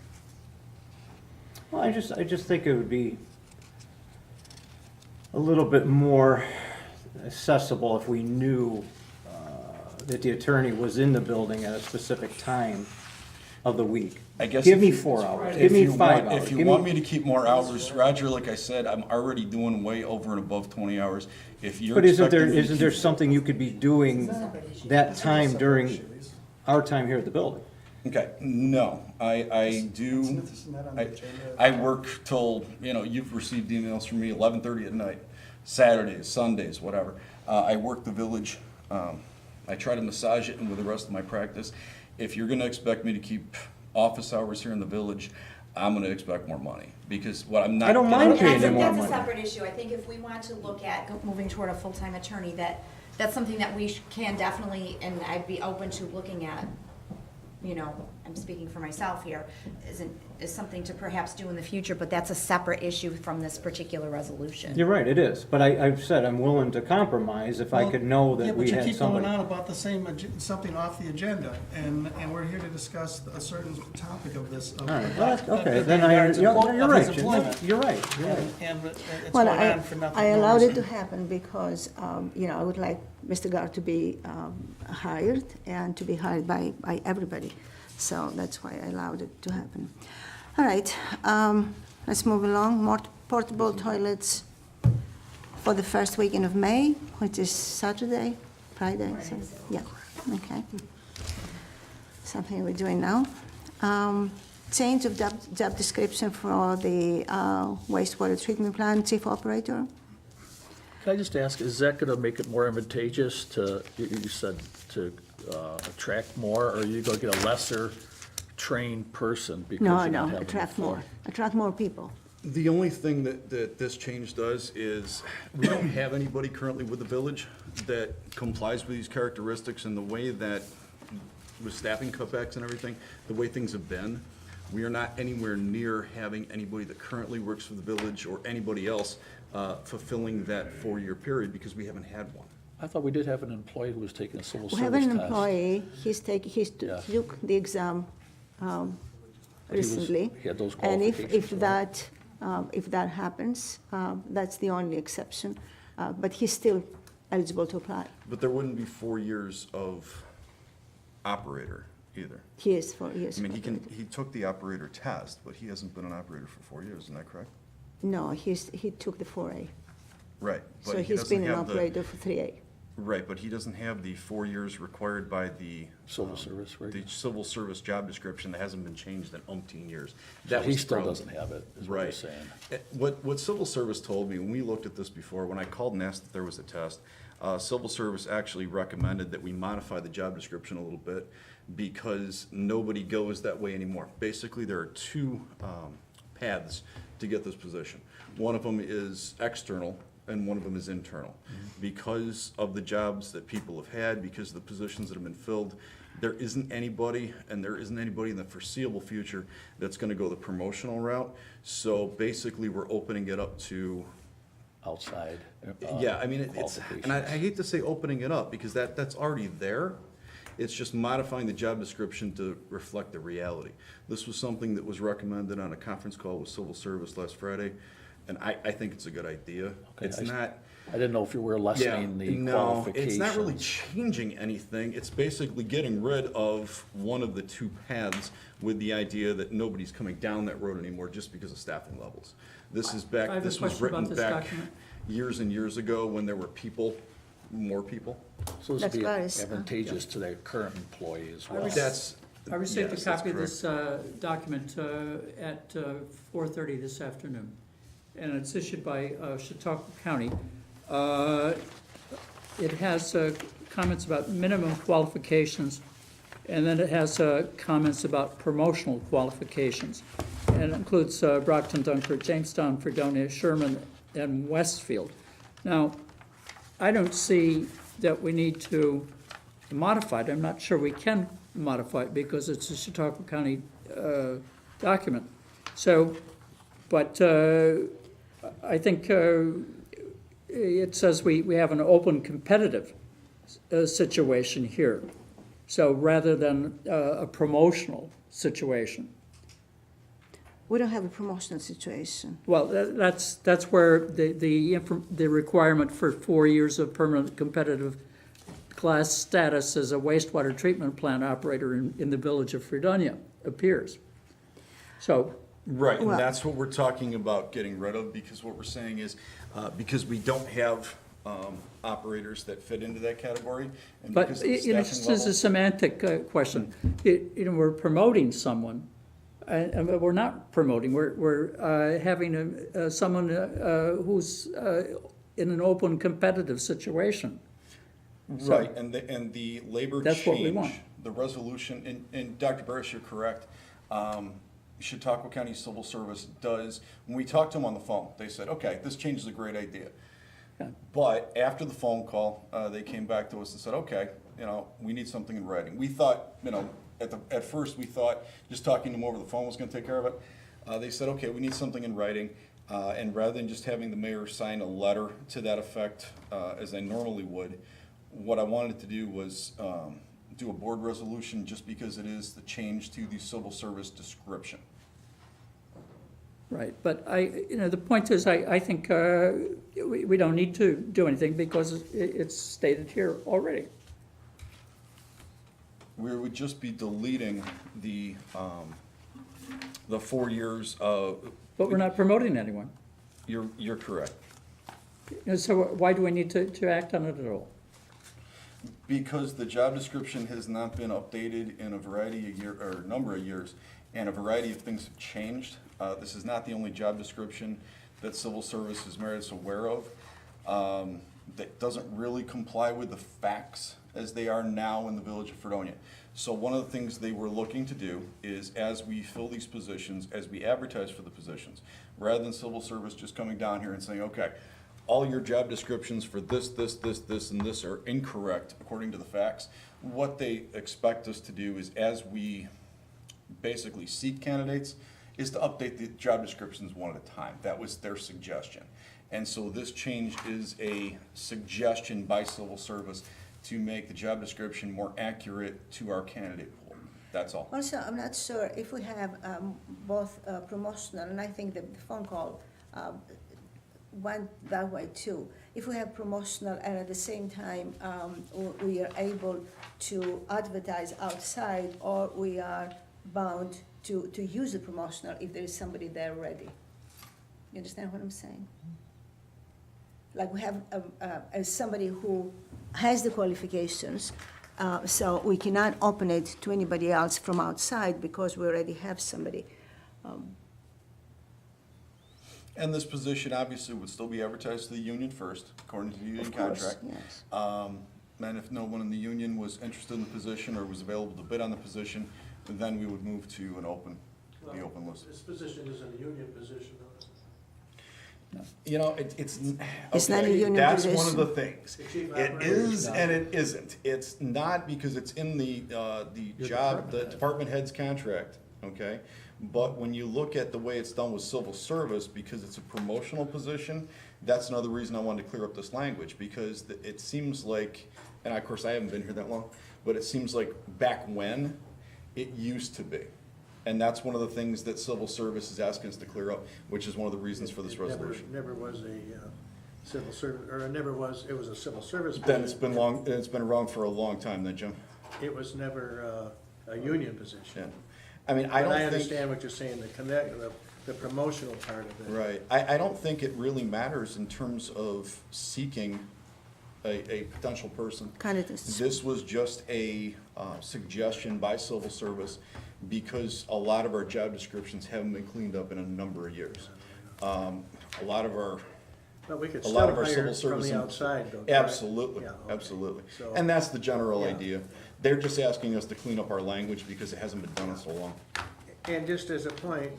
Well, I just think it would be a little bit more accessible if we knew that the attorney was in the building at a specific time of the week. I guess Give if me you- 4 hours, If give me you 5 want- hours. If you give want me to keep more hours, Roger, like I said, I'm already doing way over and above 20 hours. If you're But isn't expecting me to there keep- something you could be doing that time during our time here at the building? Okay, no, I do, Isn't that on the agenda? I work till, you've received emails from me 11:30 at night, Saturdays, Sundays, whatever. I work the village, I try to massage it in with the rest of my practice. If you're gonna expect me to keep office hours here in the village, I'm gonna expect more money, because what I'm not. I don't getting- mind paying you more That's a money. separate issue. I think if we want to look at moving toward a full-time attorney, that's something that we can definitely, and I'd be open to looking at, I'm speaking for myself here, is something to perhaps do in the future, but that's a separate issue from this particular resolution. You're right, it is, but I've said I'm willing to compromise if I could know that we Yeah, but had you keep going somebody. on about the same, something off the agenda, and we're here to discuss a certain topic of this. All right, well, okay, then you're right, Jim. You're right. And it's Well, going on for nothing. I more allowed it to reason. happen because, I would like Mr. Gar to be hired and to be hired by everybody. So that's why I allowed it to happen. All right, let's move along. More portable toilets for the first weekend of May, which is Saturday, Friday? Yeah, okay. Something we're doing now. Change of job description for the wastewater treatment plant chief operator. Can I just ask, is that gonna make it more advantageous to, you said to attract more, or are you gonna get a lesser trained person because No, you're not no, having attract more people. The only thing that this change does is, we don't have anybody currently with the village that complies with these characteristics, and the way that, with staffing cutbacks and everything, the way things have been, we are not anywhere near having anybody that currently works for the village or anybody else fulfilling that 4-year period, because we haven't had one. I thought we did have an employee who was taking a civil We service have test. an employee, he Yeah. took the exam recently. He had those And qualifications, if that happens, that's the only exception. But he's still eligible to apply. But there wouldn't be 4 years of operator either. He is for years. I mean, he took the operator test, but he hasn't been an operator for 4 years, isn't that correct? No, he took the 4A. Right. but So he he's doesn't been an have the- operator for 3A. Right, but he doesn't have the 4 years required by the. Civil service, right? The civil service job description that hasn't been changed in umpteen years. Yeah, That he was still thrown. doesn't have it, is what you're Right. saying. What civil service told me, when we looked at this before, when I called and asked if there was a test, civil service actually recommended that we modify the job description a little bit, because nobody goes that way anymore. Basically, there are two paths to get this position. One of them is external, and one of them is internal. Because of the jobs that people have had, because of the positions that have been filled, there isn't anybody, and there isn't anybody in the foreseeable future that's gonna go the promotional route. So basically, we're opening it up to, Outside. yeah, I mean, it's, and I hate to say opening it up, because that's already there. It's just modifying the job description to reflect the reality. This was something that was recommended on a conference call with civil service last Friday, and I think it's a good idea. Okay, It's I s- not, I didn't know if you were lessening the No, qualifications. it's not really changing anything. It's basically getting rid of one of the two paths with the idea that nobody's coming down that road anymore just because of staffing levels. This is I back, have a this was question about written this back document. years and years ago when there were people, more people. So this That's would be nice. advantageous to their current employee as I well. was- That's, I received a yes, that's copy of this document at 4:30 this afternoon, and it's issued by Chautauqua County. It has comments about minimum qualifications, and then it has comments about promotional qualifications. And it includes Brockton, Dunkirk, Jamestown, Fredonia, Sherman, and Westfield. Now, I don't see that we need to modify it. I'm not sure we can modify it because it's a Chautauqua County document. So, but I think it says we have an open competitive situation here. So rather than a promotional situation. We don't have a promotional situation. Well, that's where the requirement for 4 years of permanent competitive class status as a wastewater treatment plant operator in the village of Fredonia appears. So, right, and Well- that's what we're talking about getting rid of, because what we're saying is, because we don't have operators that fit into that category, and but, because of the you know, staffing just as a levels. semantic question, you know, we're promoting someone, and we're not promoting, we're having someone who's in an open competitive situation. Right, and the labor That's what we want. change, the resolution, and Dr. Burris, you're correct. Chautauqua County Civil Service does, when we talked to them on the phone, they said, okay, this change is a great idea. Yeah. But after the phone call, they came back to us and said, okay, you know, we need something in writing. We thought, you know, at first we thought just talking to them over the phone was gonna take care of it. They said, okay, we need something in writing, and rather than just having the mayor sign a letter to that effect, as I normally would, what I wanted to do was, do a board resolution just because it is the change to the civil service description. Right, but you know, the point is, I think we don't need to do anything because it's stated here already. We would just be deleting the 4 years of, But we're not promoting anyone. you're correct. You know, so why do we need to act on it at all? Because the job description has not been updated in a variety of year, or number of years, and a variety of things have changed. This is not the only job description that civil service has made us aware of, that doesn't really comply with the facts as they are now in the village of Fredonia. So one of the things they were looking to do is, as we fill these positions, as we advertise for the positions, rather than civil service just coming down here and saying, okay, all your job descriptions for this, and this are incorrect according to the facts. What they expect us to do is, as we basically seek candidates, is to update the job descriptions one at a time. That was their suggestion. And so this change is a suggestion by civil service to make the job description more accurate to our candidate pool. That's all. Also, I'm not sure if we have both promotional, and I think that the phone call went that way too. If we have promotional and at the same time we are able to advertise outside, or we are bound to use the promotional if there is somebody there already. You understand what I'm saying? Like we have somebody who has the qualifications, so we cannot open it to anybody else from outside because we already have somebody. And this position obviously would still be advertised to the union first, according to the union Of course, contract. yes. And if no one in the union was interested in the position or was available to bid on the position, then we would move to the open list. This position is a union position, though. You know, it's. It's not a okay, union That's one of position. the things. The chief It operator is and it isn't. It's not because it's in the job, the department head's contract, okay? But when you look at the way it's done with civil service, because it's a promotional position, that's another reason I wanted to clear up this language, because it seems like, and of course I haven't been here that long, but it seems like back when, it used to be. And that's one of the things that civil service is asking us to clear up, which is one of the reasons for this It never- resolution. Never was civil service, or it never was, it was a civil service. Then it's position. been around for a long time then, Jim. It was never a union Yeah. position. I mean, I But I don't think, understand what you're saying, the promotional part of it. right, I don't think it really matters in terms of seeking a potential person. Candidates. This was just a suggestion by civil service because a lot of our job descriptions haven't been cleaned up in a number of years. A lot of our But we could A lot still of our hire civil from service. the outside, though, correct? Absolutely, Yeah, okay. absolutely. So- And that's the general Yeah. idea. They're just asking us to clean up our language because it hasn't been done in so long. And just as a point,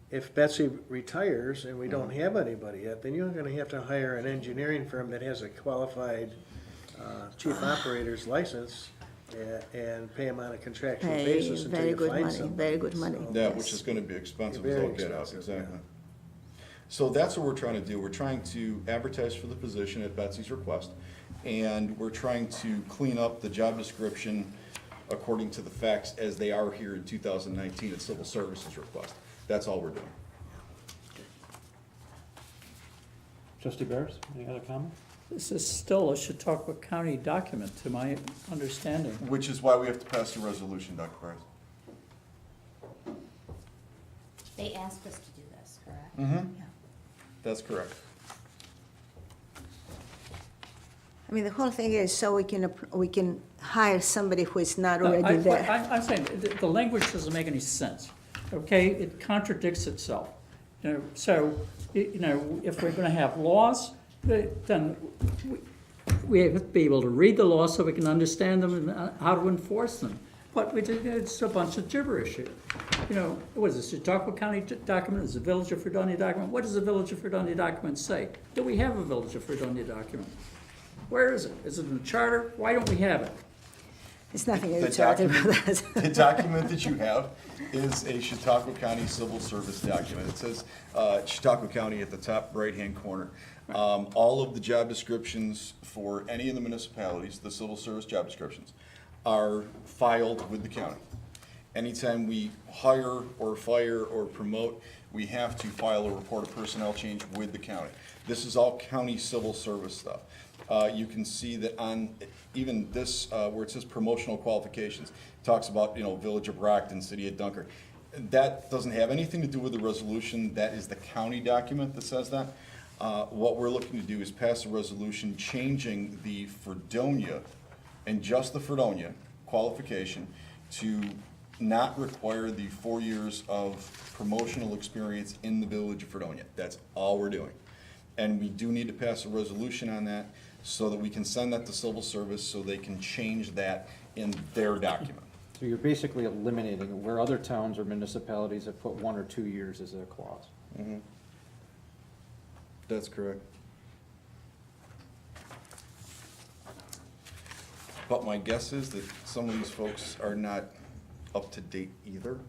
if Betsy retires and we don't have anybody yet, then you're gonna have to hire an engineering firm that has a qualified chief operator's license and pay them on a contractual Pay basis until very you good find money, somebody. very good money. So- Yeah, Yes. which is gonna be expensive as Very all get out, expensive, exactly. So that's what we're trying to do. We're trying to advertise for the position at Betsy's request, and we're trying to clean up the job description according to the facts as they are here in 2019 at Civil Services request. That's all we're doing. Trustee Barris, any other comment? This is still a Chautauqua County document, to my understanding. Which is why we have to pass the resolution, Dr. Price. They asked us to do this, correct? Mm-hmm. Yeah. That's correct. I mean, the whole thing is so we can hire somebody who is not No, already there. I'm saying, the language doesn't make any sense, okay? It contradicts itself. You know, so, you know, if we're gonna have laws, then we have to be able to read the law so we can understand them and how to enforce them. But it's a bunch of gibberish here. You know, what is this, Chautauqua County document, is the Village of Fredonia document? What does the Village of Fredonia document say? Do we have a Village of Fredonia document? Where is it? Is it in the charter? Why don't we have it? It's nothing in the The charter about document- that. The document that you have is a Chautauqua County Civil Service document. It says Chautauqua County at the top right-hand corner. All of the job descriptions for any of the municipalities, the civil service job descriptions, are filed with the county. Anytime we hire or fire or promote, we have to file a report of personnel change with the county. This is all county civil service stuff. You can see that on even this, where it says promotional qualifications, it talks about, you know, Village of Brockton, City of Dunkirk. That doesn't have anything to do with the resolution. That is the county document that says that. What we're looking to do is pass a resolution changing the Fredonia, and just the Fredonia qualification, to not require the 4 years of promotional experience in the Village of Fredonia. That's all we're doing. And we do need to pass a resolution on that so that we can send that to civil service so they can change that in their document. So you're basically eliminating where other towns or municipalities have put 1 or 2 years as their clause. That's correct. But my guess is that some of these folks are not up to date either.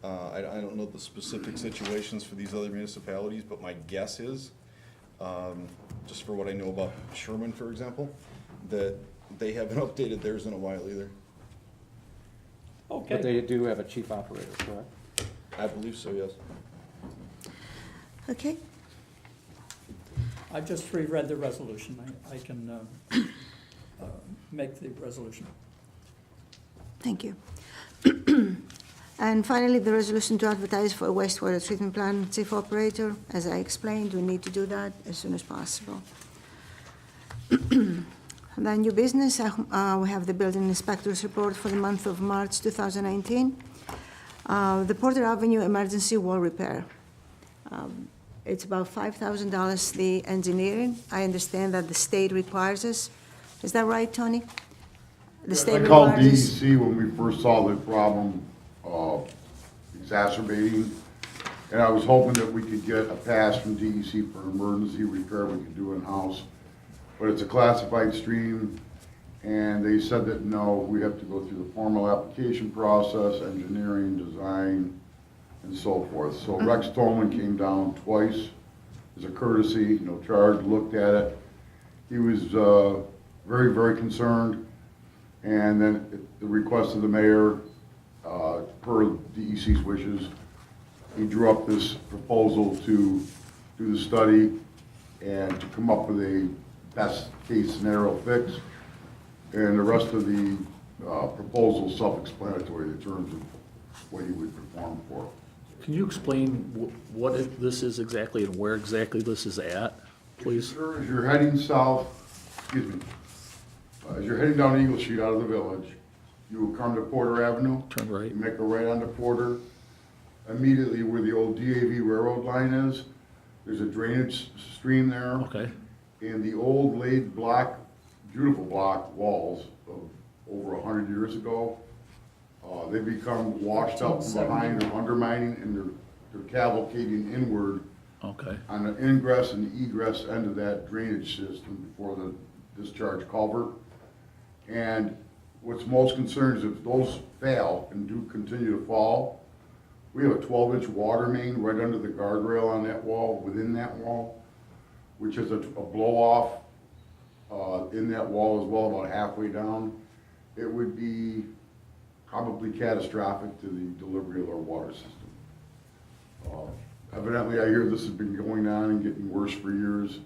I don't know the specific situations for these other municipalities, but my guess is, just for what I know about Sherman, for example, that they haven't updated theirs in a while either. But Okay, they do have a chief operator, correct? I believe so, yes. Okay, I just reread the resolution. I can make the resolution. thank you. And finally, the resolution to advertise for a wastewater treatment plant chief operator. As I explained, we need to do that as soon as possible. And then new business, we have the building inspector's report for the month of March 2019. The Porter Avenue emergency wall repair. It's about $5,000, the engineering. I understand that the state requires us. Is that right, Tony? The state I called requires us. DEC when we first saw the problem exacerbating, and I was hoping that we could get a pass from DEC for emergency repair we could do in-house. But it's a classified stream, and they said that no, we have to go through the formal application process, engineering, design, and so forth. So Rex Tolman came down twice as a courtesy, no charge, looked at it. He was very, very concerned. And then at the request of the mayor, per DEC's wishes, he drew up this proposal to do the study and to come up with a best-case scenario fix. And the rest of the proposal is self-explanatory in terms of what he would perform for. Can you explain what this is exactly and where exactly this is at, please? Sir, as you're heading south, excuse me, as you're heading down Eagle Street out of the village, you will come to Porter Avenue. Turn right. You make a right onto Porter. Immediately where the old DAV railroad line is, there's a drainage stream there. Okay, And the old laid block, beautiful block walls of over 100 years ago, they become washed out from behind or undermining, and they're cavalcading inward okay. on the ingress and egress end of that drainage system before the discharge culvert. And what's most concerning is if those fail and do continue to fall, we have a 12-inch water main right under the guardrail on that wall, within that wall, which is a blow-off in that wall as well, about halfway down. It would be probably catastrophic to the delivery of our water system. Evidently, I hear this has been going on and getting worse for years.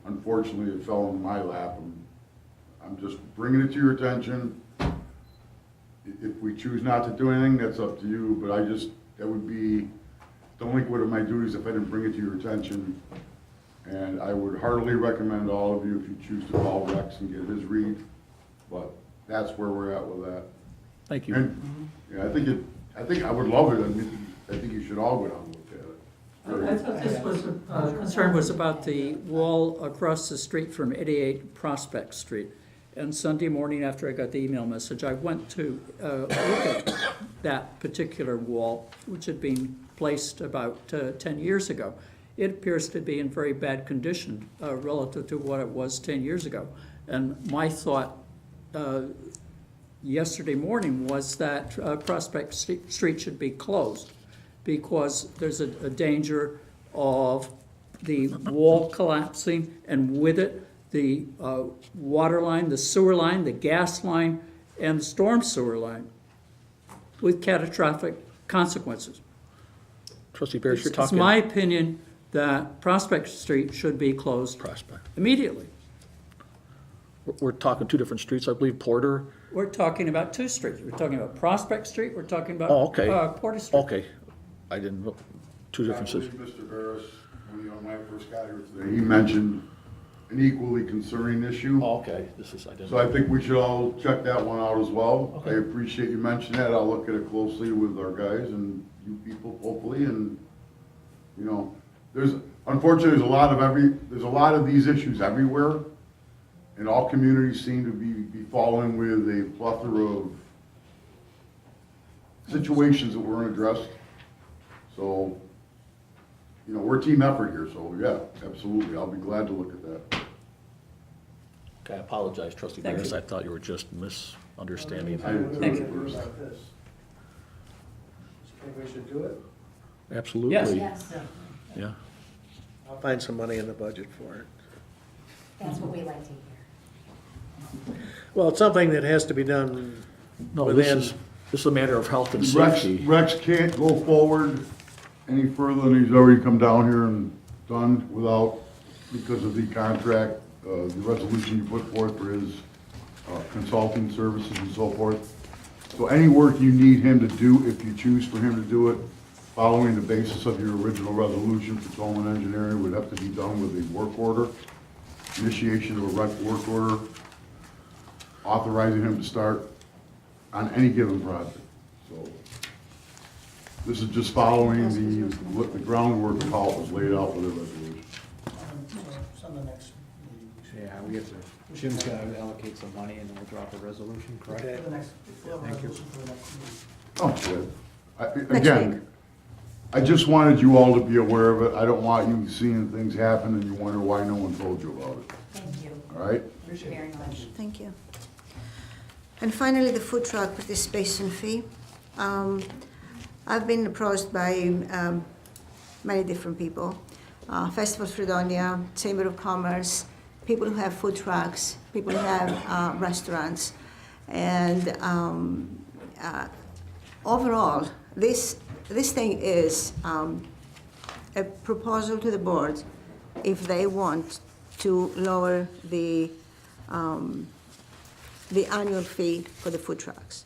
Unfortunately, it fell in my lap. I'm just bringing it to your attention. If we choose not to do anything, that's up to you, but that would be delinquent of my duties if I didn't bring it to your attention. And I would heartily recommend all of you, if you choose to call Rex and get his read, but that's where we're at with that. Thank you. And, yeah, I think I would love it. I mean, I think you should all go down and look at it. I thought this was, concern was about the wall across the street from 88 Prospect Street. And Sunday morning after I got the email message, I went to look at that particular wall, which had been placed about 10 years ago. It appears to be in very bad condition relative to what it was 10 years ago. And my thought yesterday morning was that Prospect Street should be closed because there's a danger of the wall collapsing, and with it, the water line, the sewer line, the gas line, and the storm sewer line with catastrophic consequences. Trustee Barris, you're It's talking. my opinion that Prospect Street should be closed Prospect. immediately. We're talking two different streets, I believe, Porter. We're talking about two streets. We're talking about Prospect Street, we're talking about Oh, okay. Porter Street. Okay, I didn't know, two I differences. believe Mr. Barris, when I first got here today, he mentioned an equally concerning issue. Oh, okay, this is, I didn't. So I think we should all check that one out as well. I Okay. appreciate you mentioning that. I'll look at it closely with our guys and you people, hopefully, and, you know, unfortunately, there's a lot of these issues everywhere, and all communities seem to be falling with a plethora of situations that weren't addressed. So, you know, we're a team effort here, so yeah, absolutely. I'll be glad to look at that. Okay, I apologize, Trustee Thank Barris, you. I thought you were just misunderstanding. Thank you. Think we should do it? Absolutely. Yes, Yeah. I'll find some money in the budget for it. that's what we like to hear. Well, it's something that has to be done No, this is a matter of health and safety. Rex can't go forward any further than he's already come down here and done without, because of the contract, the resolution you put forth for his consulting services and so forth. So any work you need him to do, if you choose for him to do it, following the basis of your original resolution for Tolman Engineering, would have to be done with a work order, initiation of a work order, authorizing him to start on any given project. So this is just following the groundwork of how it was laid out with the resolution. Yeah, we have to, Jim's gonna allocate some money and then we'll drop a resolution, correct? Okay. Thank you. Oh, good. Next Again, week. I just wanted you all to be aware of it. I don't want you seeing things happen and you wonder why no one told you about it. Thank you All right? very much. Thank you. And finally, the food truck participation fee. I've been approached by many different people. Festival Fredonia, Chamber of Commerce, people who have food trucks, people who have restaurants. And overall, this thing is a proposal to the board if they want to lower the annual fee for the food trucks.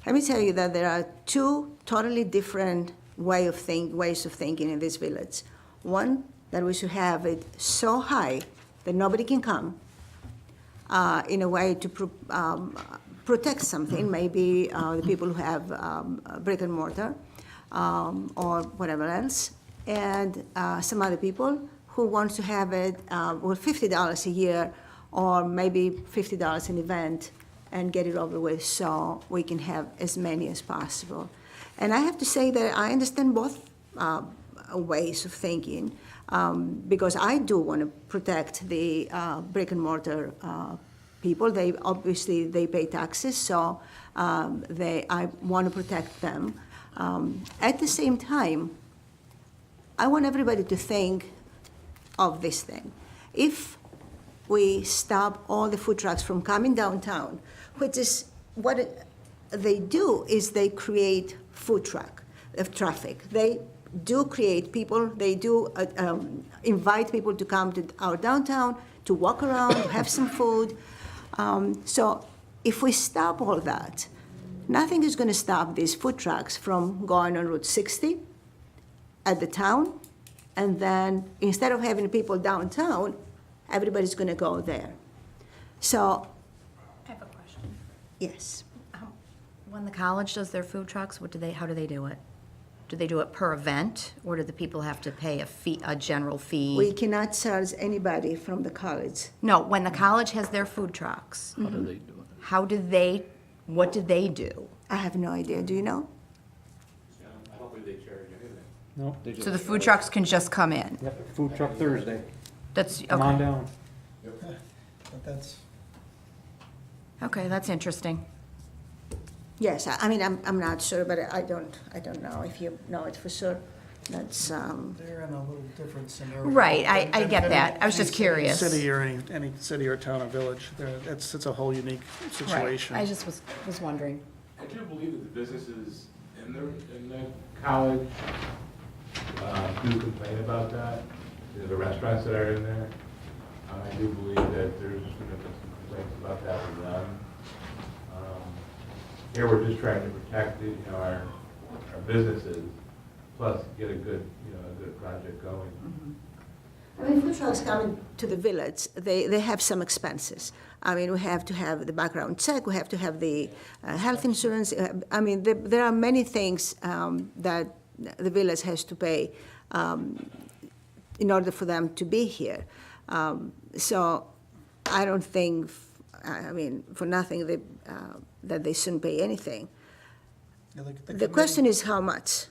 Let me tell you that there are two totally different ways of thinking in this village. One, that we should have it so high that nobody can come, in a way to protect something, maybe the people who have brick and mortar or whatever else, and some other people who want to have it with $50 a year or maybe $50 an event and get it over with so we can have as many as possible. And I have to say that I understand both ways of thinking, because I do want to protect the brick and mortar people. They obviously pay taxes, so I want to protect them. At the same time, I want everybody to think of this thing. If we stop all the food trucks from coming downtown, which is what they do, is they create food truck traffic. They do create people, they do invite people to come to our downtown, to walk around, to have some food. So if we stop all that, nothing is going to stop these food trucks from going on Route 60 at the town, and then instead of having people downtown, everybody's going to go there. So, I have a question. yes. When the college does their food trucks, how do they do it? Do they do it per event, or do the people have to pay a general fee? We cannot charge anybody from the college. No, when the college has their food trucks, How do they do it? what do they do? I have no idea. Do you know? No, they just. So the food trucks can just come in? Yep, food truck Thursday. That's, Come on okay, down. But that's, okay, that's interesting. Yes, I mean, I'm not sure, but I don't know if you know it for sure. That's, they're in a little different scenario. Right, I than get any- that. I was any just curious. City or any city or town or village, it's a whole unique Right, situation. I just was wondering. I do believe that the businesses in the college do complain about that. The restaurants that are in there, I do believe that there's going to be some complaints about that with them. Here, we're just trying to protect our businesses, plus get a good project going. I mean, food trucks coming to the village, they have some expenses. I mean, we have to have the background check, we have to have the health insurance. I mean, there are many things that the village has to pay in order for them to be here. So I don't think, I mean, for nothing, that they shouldn't pay anything. Yeah, The question is how much?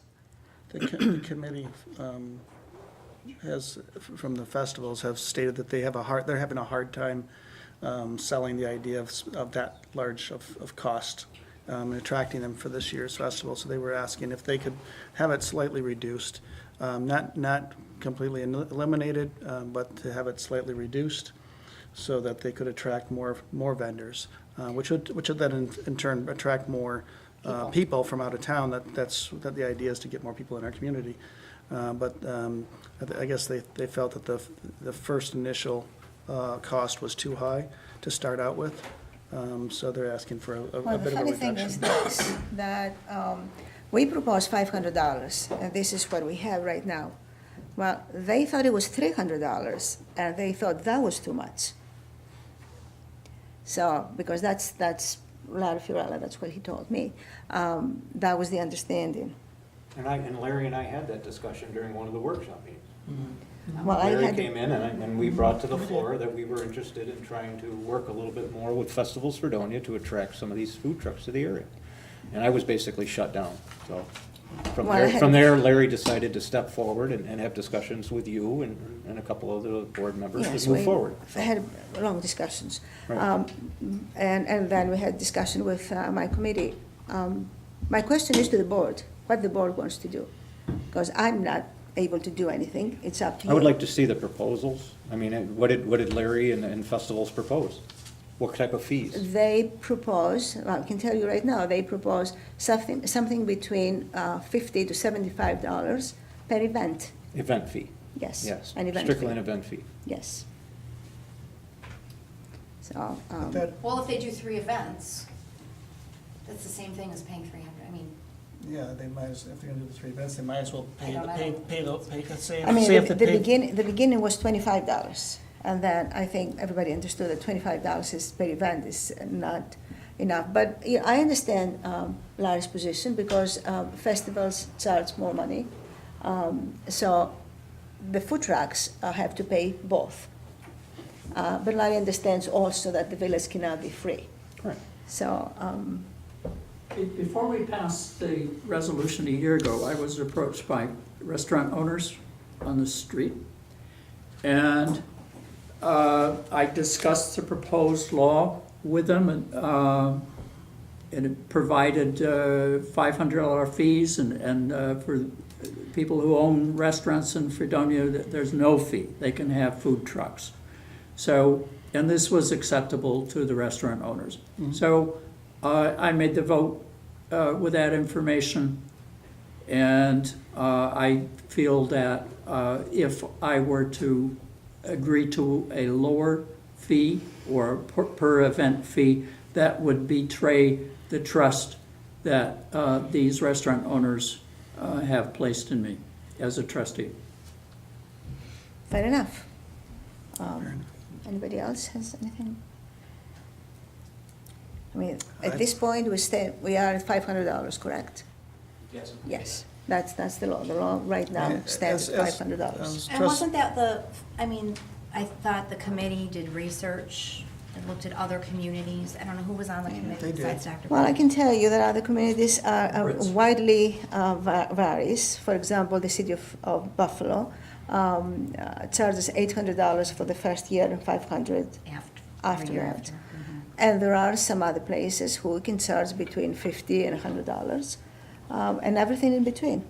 The committee from the festivals have stated that they're having a hard time selling the idea of that large of cost, attracting them for this year's festival. So they were asking if they could have it slightly reduced, not completely eliminated, but to have it slightly reduced so that they could attract more vendors, which would then in turn attract more people from out of town. That the idea is to get more people in our community. But I guess they felt that the first initial cost was too high to start out with. So they're asking for a Well, the bit of a funny thing is reduction. this, that we proposed $500, and this is what we have right now. Well, they thought it was $300, and they thought that was too much. So, because that's Larry Fiorella, that's what he told me. That was the understanding. And Larry and I had that discussion during one of the workshop meetings. Well, I Larry had, came in and we brought to the floor that we were interested in trying to work a little bit more with Festivals Fredonia to attract some of these food trucks to the area. And I was basically shut down, so. From there, Larry decided to step forward and have discussions with you and a couple of the board members yes, to move we forward. had long discussions. Right. And then we had discussion with my committee. My question is to the board, what the board wants to do. Because I'm not able to do anything, it's up to you. I would like to see the proposals. I mean, what did Larry and Festivals propose? What type of fees? They propose, well, I can tell you right now, they propose something between $50 to $75 per event. Event fee. Yes. Yes, An event strictly fee. an event fee. Yes. So, That, Well, if they do 3 events, that's the same thing as paying 300, I mean, yeah, they might, if they're gonna do the 3 events, they might as well I don't know. say, I mean, say if the they pay. beginning was $25, and then I think everybody understood that $25 is per event is not enough. But yeah, I understand Larry's position, because festivals charge more money. So the food trucks have to pay both. But Larry understands also that the village cannot be free. Correct. So, Before we passed the resolution a year ago, I was approached by restaurant owners on the street. And I discussed the proposed law with them, and it provided $500 fees, and for people who own restaurants in Fredonia, there's no fee. They can have food trucks. So, and this was acceptable to the restaurant owners. So I made the vote with that information, and I feel that if I were to agree to a lower fee or per event fee, that would betray the trust that these restaurant owners have placed in me as a trustee. fair enough. Anybody else has anything? I mean, at this point, we are at $500, correct? Yes. Yes, that's the law. The law right now Yeah, stands at as- $500. as and trust- wasn't that I mean, I thought the committee did research and looked at other communities, I don't know who was on the committee they did. besides Dr. Well, I Brown? can tell you that other communities are Brits. widely varies. For example, the city of Buffalo charges $800 for the first year and $500 after year that. after. Mhm. And there are some other places who can charge between $50 and $100, and everything in between.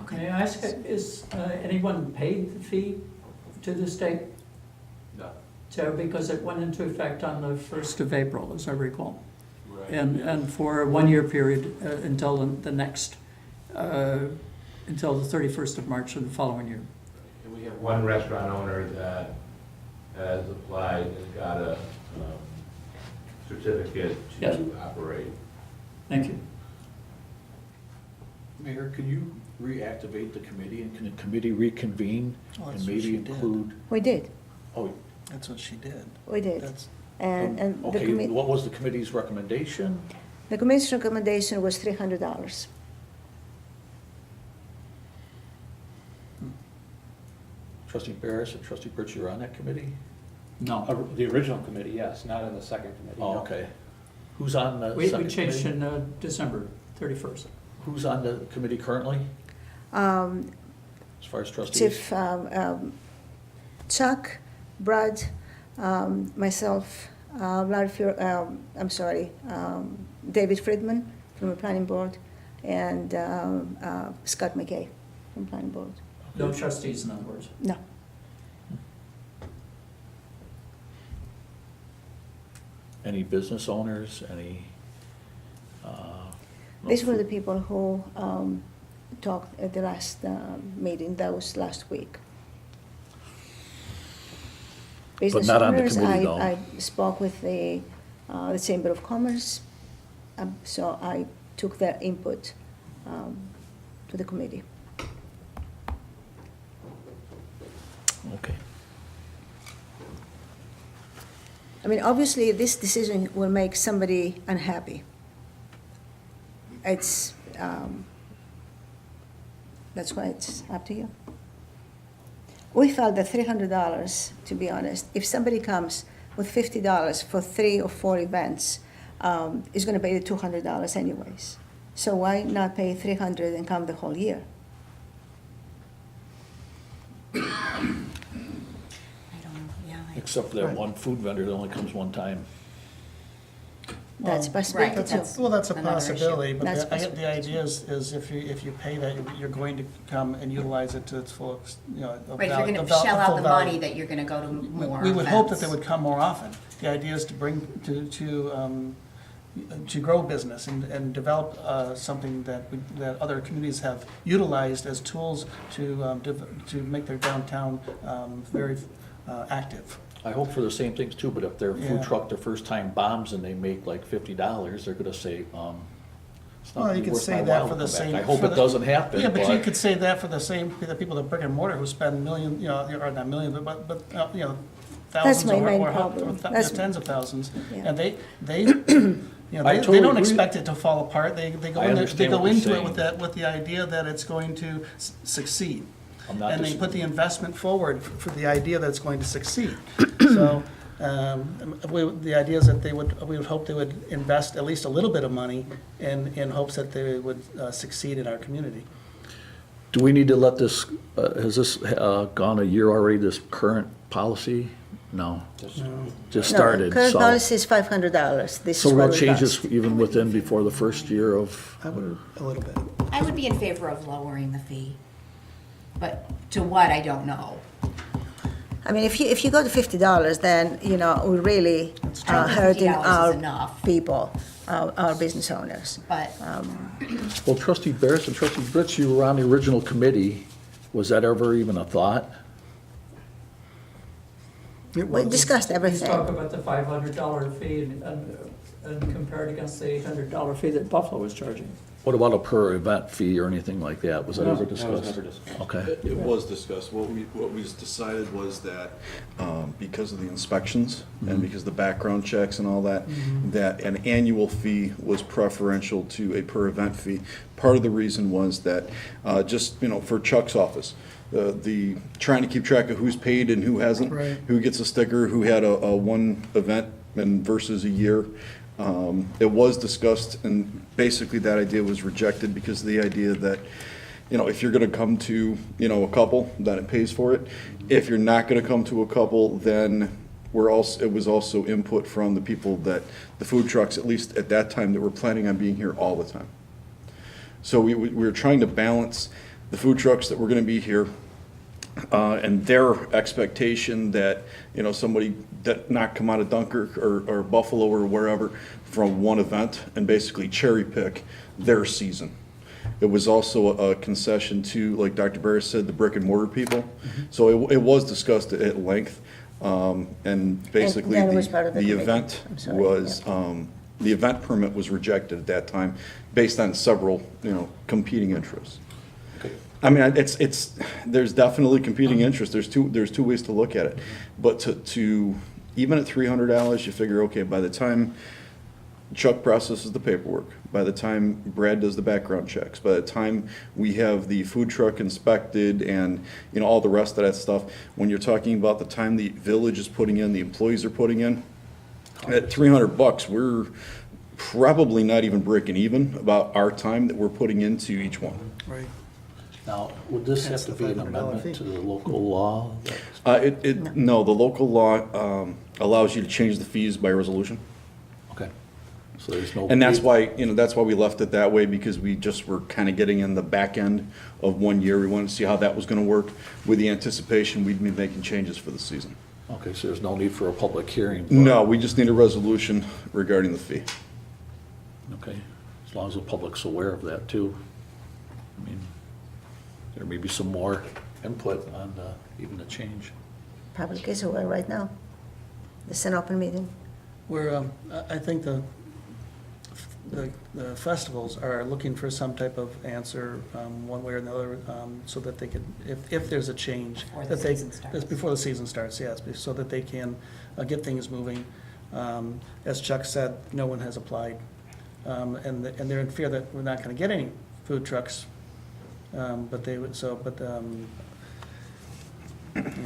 Okay. May I ask, is anyone paid the fee to this date? No. So, because it went into effect on the 1st of April, as I recall. Right. And for a 1-year period until the next, until the 31st of March of the following year. And we have one restaurant owner that has applied and got a certificate Yes. to operate. Thank you. Mayor, can you reactivate the committee, and can the committee reconvene Oh, and that's what maybe she did. include? We did, Oh, That's what she did. we did. That's, And the okay, committee. what was the committee's recommendation? The committee's recommendation was $300. Trustee Barris and Trustee Birch, you're on that committee? No. The original committee, yes, not in the second committee. Oh, no. okay. Who's on the We second changed committee? in December 31st. Who's on the committee currently, Um, as far as trustees? Chief Chuck, Brad, myself, David Friedman from the planning board, and Scott McKay from planning board. No trustees, in other words. No, Any business owners, any? these were the people who talked at the last meeting, that was last week. Business not on the owners, committee, though. I spoke with the Chamber of Commerce, so I took their input to the committee. Okay. I mean, obviously, this decision will make somebody unhappy. It's, that's why it's up to you. We felt that $300, to be honest, if somebody comes with $50 for 3 or 4 events, is gonna pay the $200 anyways. So why not pay $300 and come the whole year? I don't know, yeah. Except for that Right. one food vendor that only comes one time. That's a Well, possibility right, too. that's- well, that's a another issue. possibility, but That's the possibility. idea is if you pay that, you're going to come and utilize it to its full, you know. Right, if you're gonna the shell out full the value. money, that you're gonna go to more We would hope that events. they would come more often. The idea is to bring, to grow business and develop something that other communities have utilized as tools to make their downtown very active. I hope for the same things too, but if their Yeah. food truck, their first time bombs and they make like $50, they're gonna say, it's not Well, you gonna be could worth say my that while for to the come back. same. I hope for it the- doesn't happen, Yeah, but you but could say that for the people at brick and mortar who spend million, or not million, but thousands my main or problem. That's- tens of thousands. Yeah. And they I they totally don't agree. expect it to fall apart. They go I in there, they understand go what you're into it saying. with the idea that it's going to succeed. I'm not And they dis- put the investment forward for the idea that it's going to succeed. So, the idea is that we would hope they would invest at least a little bit of money in hopes that they would succeed in our community. do we need to let this, has this gone a year already, this current policy? No, just started, No, current so. policy is $500. This So is we'll what we change passed. this even within, before the first year of, I would, a little bit. I would be in favor of lowering the fee, but to what, I don't know. I mean, if you go to $50, then, we're really hurting $50 is our enough. people, our business owners. But well, trustee Barris and trustee Brits, you were on the original committee. Was that ever even a thought? We discussed He's everything. talking about the $500 fee and compared against the $800 fee that Buffalo was charging. What about a per event fee or anything like that? Was that ever That was discussed? never discussed. Okay. It was discussed. What we decided was that because of the inspections and because of the background checks and all that, that an annual fee was preferential to a per event fee. Part of the reason was that just, for Chuck's office, the trying to keep track of who's paid and who hasn't, Right. who gets a sticker, who had a one event and versus a year. It was discussed, and basically that idea was rejected because of the idea that, if you're gonna come to, a couple, then it pays for it. If you're not gonna come to a couple, then it was also input from the people that, the food trucks, at least at that time, that were planning on being here all the time. So we were trying to balance the food trucks that were gonna be here, and their expectation that, somebody that not come out of Dunkirk or Buffalo or wherever from one event and basically cherry pick their season. It was also a concession to, like Dr. Barris said, the brick and mortar people. So it was discussed at length, and basically then it was part of the the committee. event I'm sorry, was, the event permit was rejected at that time based on several, competing interests. I mean, there's definitely competing interests. There's two ways to look at it. But to even at $300, you figure, okay, by the time Chuck processes the paperwork, by the time Brad does the background checks, by the time we have the food truck inspected and, all the rest of that stuff, when you're talking about the time the village is putting in, the employees are putting in, at $300, we're probably not even breaking even about our time that we're putting into each one. Right. Now, would this have Hence to the be an $500 amendment fee. to the local law? No, the local law allows you to change the fees by resolution. Okay, so there's no. And that's why, we left it that way, because we just were kind of getting in the back end of 1 year. We wanted to see how that was going to work with the anticipation we'd be making changes for the season. Okay, so there's no need for a public hearing? for- No, we just need a resolution regarding the fee. Okay, as long as the public's aware of that too. I mean, there may be some more input on even the change. Public is aware right now. It's an open meeting. I think the festivals are looking for some type of answer, one way or another, so that they could, if there's a change. Before the that they- season starts. that's before the season starts, yes, so that they can get things moving. As Chuck said, no one has applied, and they're in fear that we're not gonna get any food trucks, but they would,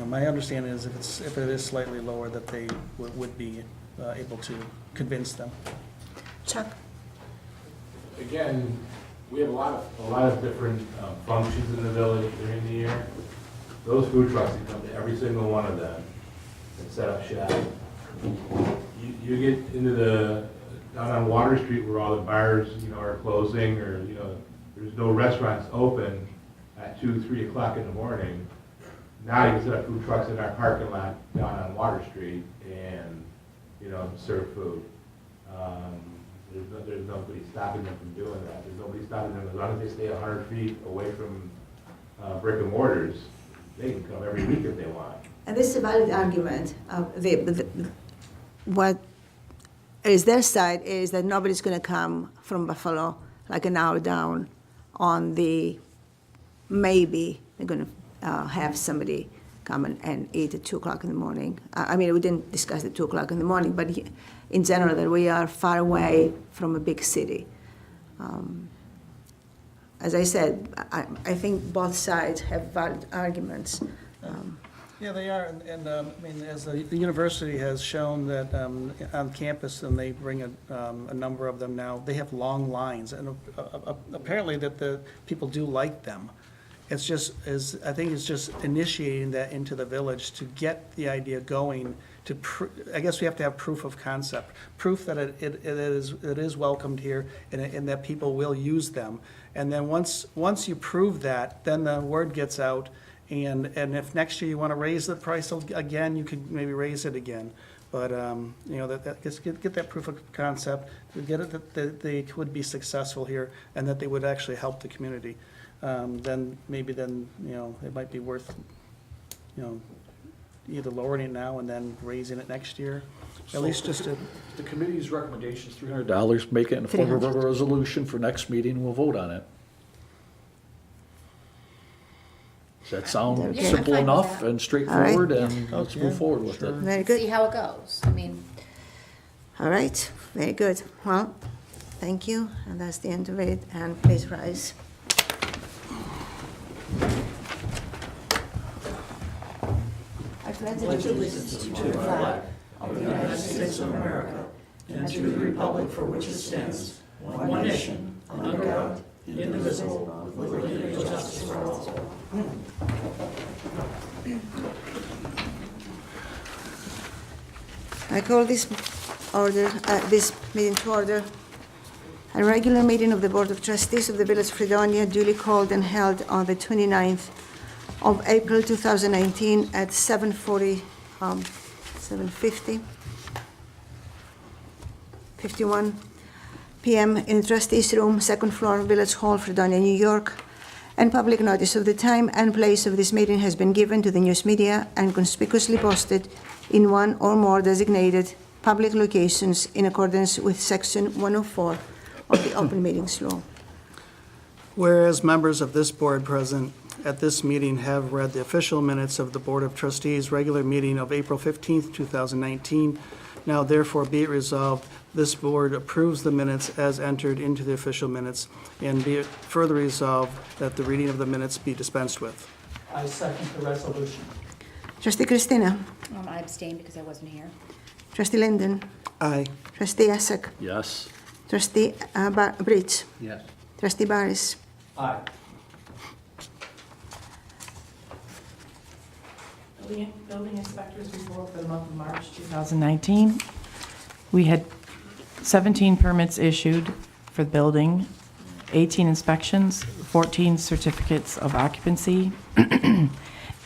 my understanding is if it is slightly lower, that they would be able to convince them. Chuck? Again, we have a lot of different functions in the village during the year. Those food trucks that come to every single one of them and set up shop. You get into down on Water Street where all the bars, are closing, or, there's no restaurants open at 2, 3 o'clock in the morning. Now you can set up food trucks in our parking lot down on Water Street and, serve food. There's nobody stopping them from doing that. There's nobody stopping them, as long as they stay 100 feet away from brick and mortars, they can come every week if they want. And this is a valid argument. What is their side is that nobody's going to come from Buffalo like an hour down on the, maybe they're going to have somebody come and eat at 2 o'clock in the morning. I mean, we didn't discuss at 2 o'clock in the morning, but in general, that we are far away from a big city. As I said, I think both sides have valid arguments. Yeah, they are, and I mean, as the university has shown that on campus, and they bring a number of them now, they have long lines, and apparently that the people do like them. It's just, I think it's just initiating that into the village to get the idea going, I guess we have to have proof of concept, proof that it is welcomed here, and that people will use them. And then once you prove that, then the word gets out. And if next year you want to raise the price again, you could maybe raise it again. But, you know, get that proof of concept, get it that they would be successful here and that they would actually help the community. Then, you know, it might be worth, you know, either lowering it now and then raising it next year. At least just to. The committee's recommendation is $300, make it in form of a resolution for next meeting, we'll vote on it. Does that sound Yeah, I'm simple fine with enough that. and straightforward, and let's Okay, move forward with it? Very See good. how it goes. I mean, All right, very good. Well, thank you, and that's the end of it, and please rise. I pledge allegiance to the flag of the United States of America and to the republic for which it stands, one nation, under God, indivisible, with liberty and justice for all. I call this meeting to order. A regular meeting of the Board of Trustees of the Village of Fredonia duly called and held on the 29th of April 2019 at 7:51 p.m. in the Trustees Room, second floor, Village Hall, Fredonia, New York. And public notice of the time and place of this meeting has been given to the news media and conspicuously posted in one or more designated public locations in accordance with Section 104 of the Open Meetings Law. Whereas members of this board present at this meeting have read the official minutes of the Board of Trustees regular meeting of April 15th, 2019. Now therefore be it resolved, this board approves the minutes as entered into the official minutes, and be it further resolved that the reading of the minutes be dispensed with. I second the resolution. Trustee Christina. I abstained because I wasn't here. Trustee Linden. Aye. Trustee Essek. Yes. Trustee Bridge. Yes. Trustee Barris. Aye. Building inspectors report for the month of March 2019. We had 17 permits issued for the building, 18 inspections, 14 certificates of occupancy,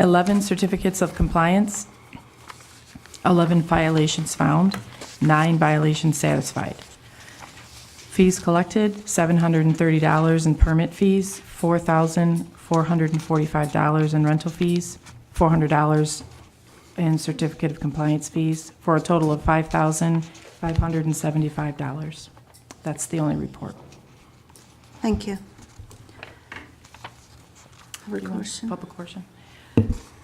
11 certificates of compliance, 11 violations found, 9 violations satisfied. Fees collected, $730 in permit fees, $4,445 in rental fees, $400 in certificate of compliance fees, for a total of $5,575. That's the only report. Thank you. Public portion. Public portion.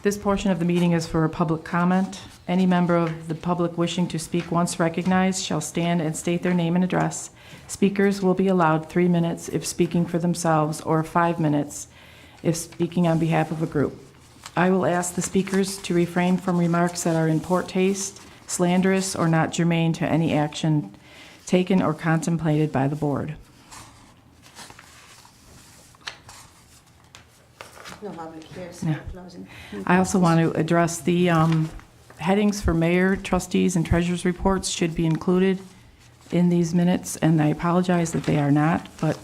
This portion of the meeting is for a public comment. Any member of the public wishing to speak once recognized shall stand and state their name and address. Speakers will be allowed 3 minutes if speaking for themselves, or 5 minutes if speaking on behalf of a group. I will ask the speakers to refrain from remarks that are in poor taste, slanderous, or not germane to any action taken or contemplated by the board. No public here, so Yeah. closing. I also want to address the headings for mayor, trustees, and treasurers' reports should be included in these minutes, and I apologize that they are not, but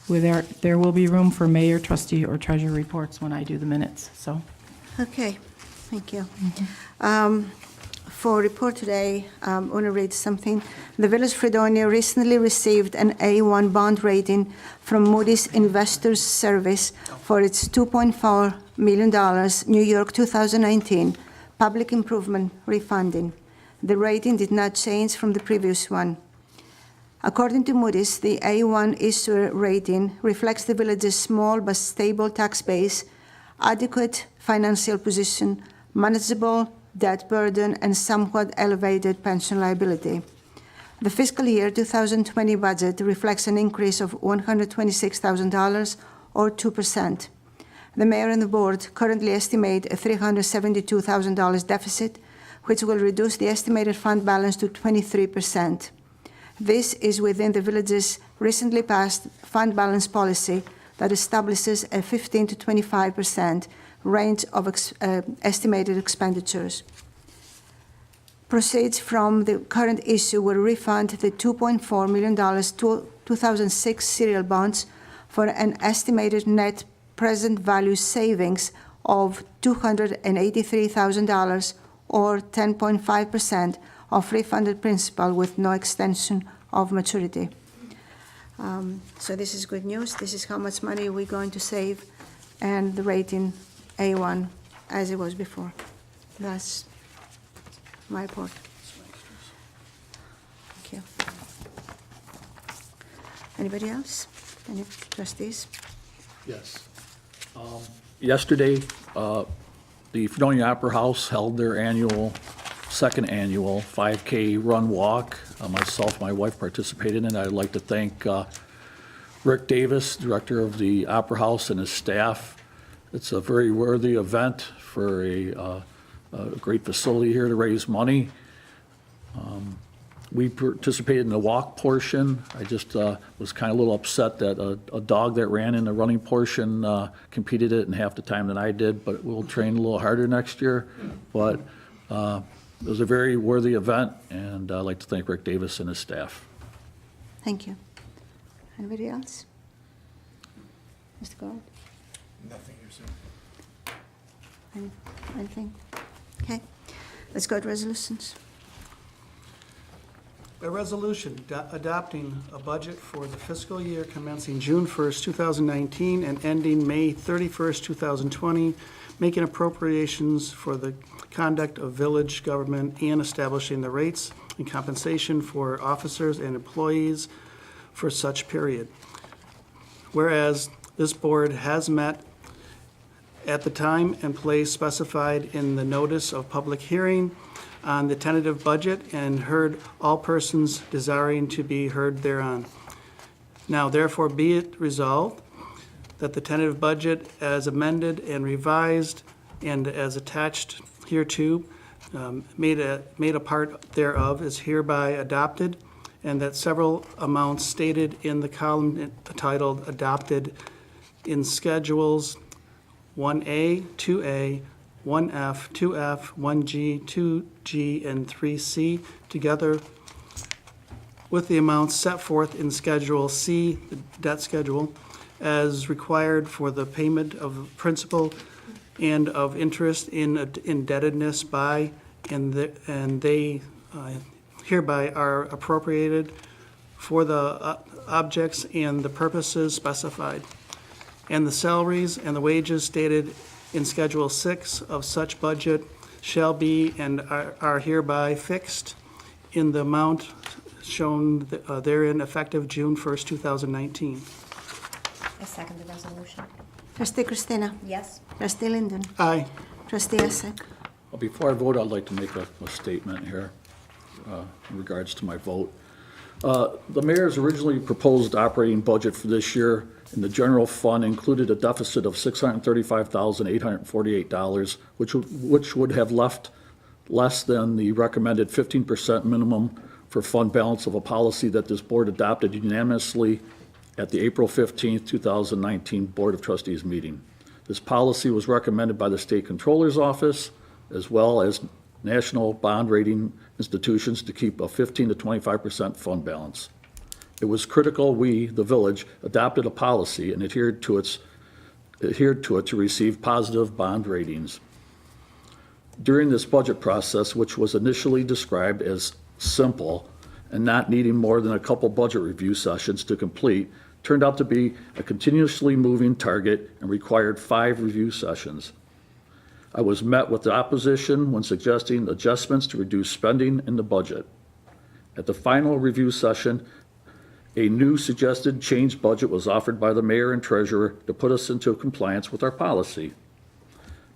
there will be room for mayor, trustee, or treasurer reports when I do the minutes, so. Okay, thank you. for report today, I want to read something. The Village of Fredonia recently received an A1 bond rating from Moody's Investors Service for its $2.4 million New York 2019 public improvement refunding. The rating did not change from the previous one. According to Moody's, the A1 issuer rating reflects the village's small but stable tax base, adequate financial position, manageable debt burden, and somewhat elevated pension liability. The fiscal year 2020 budget reflects an increase of $126,000 or 2%. The mayor and the board currently estimate a $372,000 deficit, which will reduce the estimated fund balance to 23%. This is within the village's recently passed fund balance policy that establishes a 15 to 25% range of estimated expenditures. Proceeds from the current issue will refund the $2.4 million 2006 serial bonds for an estimated net present value savings of $283,000 or 10.5% of refunded principal with no extension of maturity. So this is good news. This is how much money we're going to save, and the rating A1 as it was before. That's my report. Thank you. Anybody else? Any trustees? Yes. Yesterday, the Fredonia Opera House held their second annual 5K run walk. Myself and my wife participated in it. I'd like to thank Rick Davis, director of the Opera House, and his staff. It's a very worthy event for a great facility here to raise money. We participated in the walk portion. I just was kind of a little upset that a dog that ran in the running portion competed it in half the time than I did, but we'll train a little harder next year. But it was a very worthy event, and I'd like to thank Rick Davis and his staff. Thank you. Anybody else? Mr. Gold? Nothing, you said. Anything? Okay. Let's go to resolutions. A resolution adopting a budget for the fiscal year commencing June 1st, 2019 and ending May 31st, 2020, making appropriations for the conduct of village government and establishing the rates and compensation for officers and employees for such period. Whereas this board has met at the time and place specified in the notice of public hearing on the tentative budget and heard all persons desiring to be heard thereon. Now therefore be it resolved that the tentative budget as amended and revised and as attached hereto, made a part thereof, is hereby adopted, and that several amounts stated in the column titled Adopted in Schedules 1A, 2A, 1F, 2F, 1G, 2G, and 3C, together with the amounts set forth in Schedule C, the debt schedule, as required for the payment of principal and of interest in indebtedness by, and they hereby are appropriated for the objects and the purposes specified. And the salaries and the wages stated in Schedule 6 of such budget shall be and are hereby fixed in the amount shown therein effective June 1st, 2019. I second the resolution. Trustee Christina? Yes. Trustee Linden? Aye. Trustee Essek? Well, before I vote, I'd like to make a statement here in regards to my vote. The mayor's originally proposed operating budget for this year in the general fund included a deficit of $635,848, which would have left less than the recommended 15% minimum for fund balance of a policy that this board adopted unanimously at the April 15th, 2019 Board of Trustees meeting. This policy was recommended by the State Controller's Office as well as national bond rating institutions to keep a 15 to 25% fund balance. It was critical we, the village, adopted a policy and adhered to it to receive positive bond ratings. during this budget process, which was initially described as simple and not needing more than a couple budget review sessions to complete, turned out to be a continuously moving target and required 5 review sessions. I was met with opposition when suggesting adjustments to reduce spending in the budget. At the final review session, a new suggested changed budget was offered by the mayor and treasurer to put us into compliance with our policy.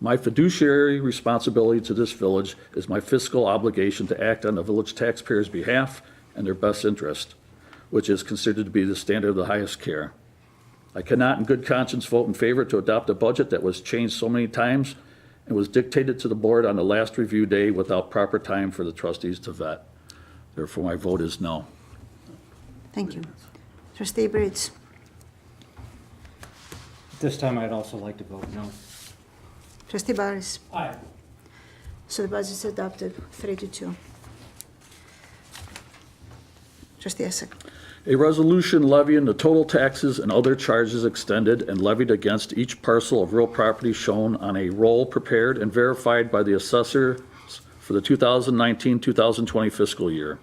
My fiduciary responsibility to this village is my fiscal obligation to act on the village taxpayers' behalf and their best interest, which is considered to be the standard of the highest care. I cannot in good conscience vote in favor to adopt a budget that was changed so many times and was dictated to the board on the last review day without proper time for the trustees to vet. Therefore, my vote is no. Thank you. Trustee Briggs. This time I'd also like to vote no. Trustee Barris. Aye. So the budget is adopted, 3-2. Trustee Essek. A resolution levying the total taxes and other charges extended and levied against each parcel of real property shown on a roll prepared and verified by the assessors for the 2019-2020 fiscal year.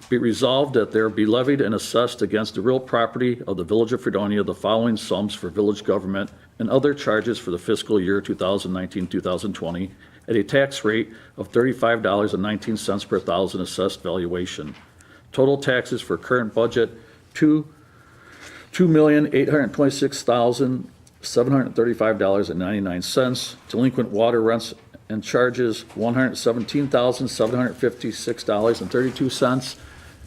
Be it resolved that there be levied and assessed against the real property of the Village of Fredonia the following sums for village government and other charges for the fiscal year 2019-2020 at a tax rate of $35.19 per thousand assessed valuation. Total taxes for current budget, $2,826,735.99. Delinquent water rents and charges, $117,756.32.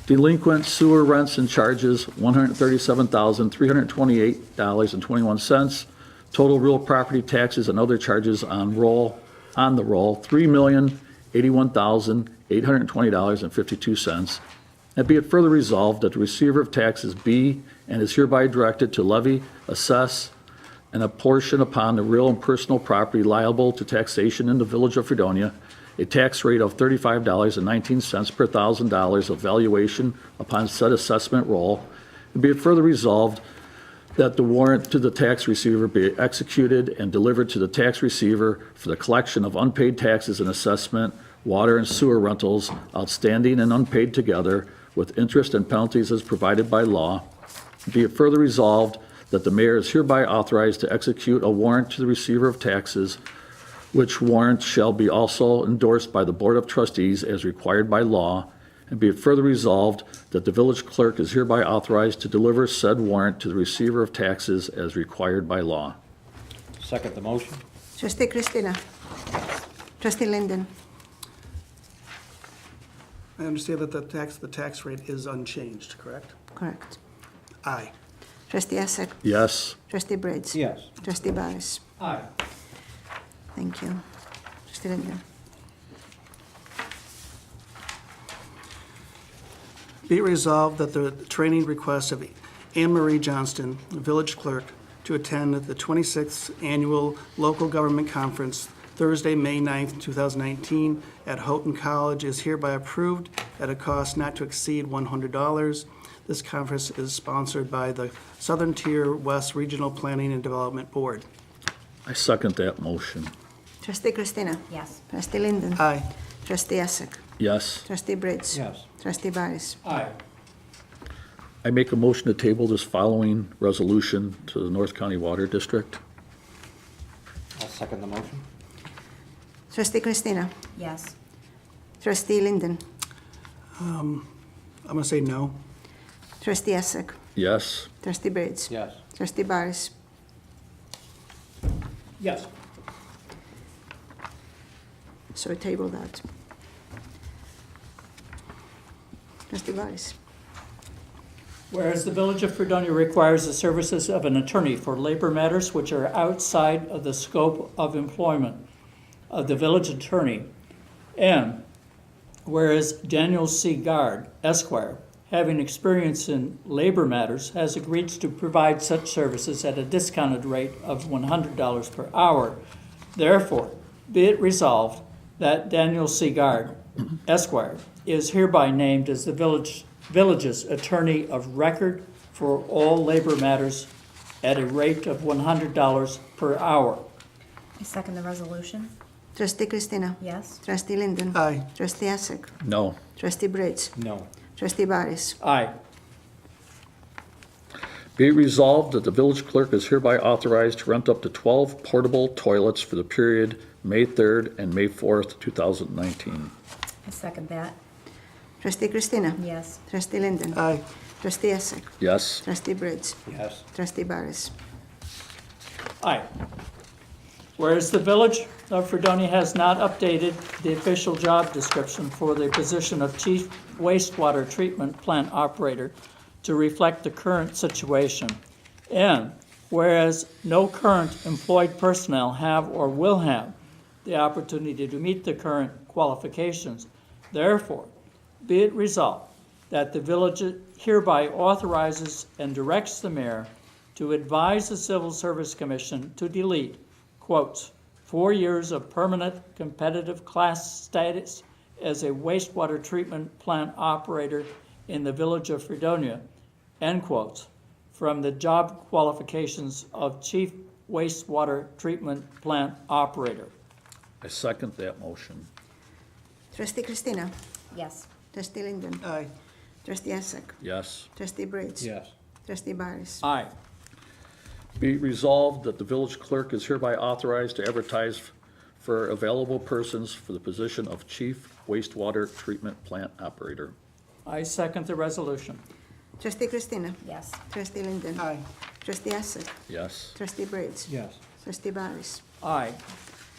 Delinquent sewer rents and charges, $137,328.21. Total real property taxes and other charges on the roll, $3,081,820.52. And be it further resolved that the receiver of taxes be and is hereby directed to levy, assess, and apportion upon the real and personal property liable to taxation in the Village of Fredonia a tax rate of $35.19 per $1,000 of valuation upon said assessment roll. And be it further resolved that the warrant to the tax receiver be executed and delivered to the tax receiver for the collection of unpaid taxes and assessment, water and sewer rentals, outstanding and unpaid together, with interest and penalties as provided by law. Be it further resolved that the mayor is hereby authorized to execute a warrant to the receiver of taxes, which warrant shall be also endorsed by the Board of Trustees as required by law. And be it further resolved that the village clerk is hereby authorized to deliver said warrant to the receiver of taxes as required by law. Second the motion? Trustee Christina. Trustee Linden. I understand that the tax rate is unchanged, correct? Correct. Aye. Trustee Essek. Yes. Trustee Briggs. Yes. Trustee Barris. Aye. Thank you. Trustee Linden. Be it resolved that the training request of Anne Marie Johnston, village clerk, to attend the 26th Annual Local Government Conference, Thursday, May 9th, 2019, at Houghton College is hereby approved at a cost not to exceed $100. This conference is sponsored by the Southern Tier West Regional Planning and Development Board. I second that motion. Trustee Christina. Yes. Trustee Linden. Aye. Trustee Essek. Yes. Trustee Briggs. Yes. Trustee Barris. Aye. I make a motion to table this following resolution to the North County Water District. I'll second the motion. Trustee Christina. Yes. Trustee Linden. I'm going to say no. Trustee Essek. Yes. Trustee Briggs. Yes. Trustee Barris. Yes. So we table that. Trustee Barris. Whereas the Village of Fredonia requires the services of an attorney for labor matters which are outside of the scope of employment of the village attorney, and whereas Daniel C. Gard, Esquire, having experience in labor matters, has agreed to provide such services at a discounted rate of $100 per hour. Therefore, be it resolved that Daniel C. Gard, Esquire, is hereby named as the village's attorney of record for all labor matters at a rate of $100 per hour. I second the resolution. Trustee Christina. Yes? Trustee Linden. Aye. Trustee Essek. No. Trustee Briggs. No. Trustee Barris. Aye. Be it resolved that the village clerk is hereby authorized to rent up to 12 portable toilets for the period May 3rd and May 4th, 2019. I second that. Trustee Christina. Yes. Trustee Linden. Aye. Trustee Essek. Yes. Trustee Briggs. Yes. Trustee Barris. Aye. Whereas the Village of Fredonia has not updated the official job description for the position of Chief Wastewater Treatment Plant Operator to reflect the current situation, and whereas no current employed personnel have or will have the opportunity to meet the current qualifications, therefore, be it resolved that the village hereby authorizes and directs the mayor to advise the Civil Service Commission to delete, quotes, 4 years of permanent competitive class status as a wastewater treatment plant operator in the village of Fredonia, end quotes, from the job qualifications of chief wastewater treatment plant operator. I second that motion. Trustee Christina. Yes. Trustee Linden. Aye. Trustee Essek. Yes. Trustee Briggs. Yes. Trustee Barris. Aye. Be it resolved that the village clerk is hereby authorized to advertise for available persons for the position of chief wastewater treatment plant operator. I second the resolution. Trustee Christina. Yes. Trustee Linden. Aye. Trustee Essek. Yes. Trustee Briggs. Yes. Trustee Barris. Aye.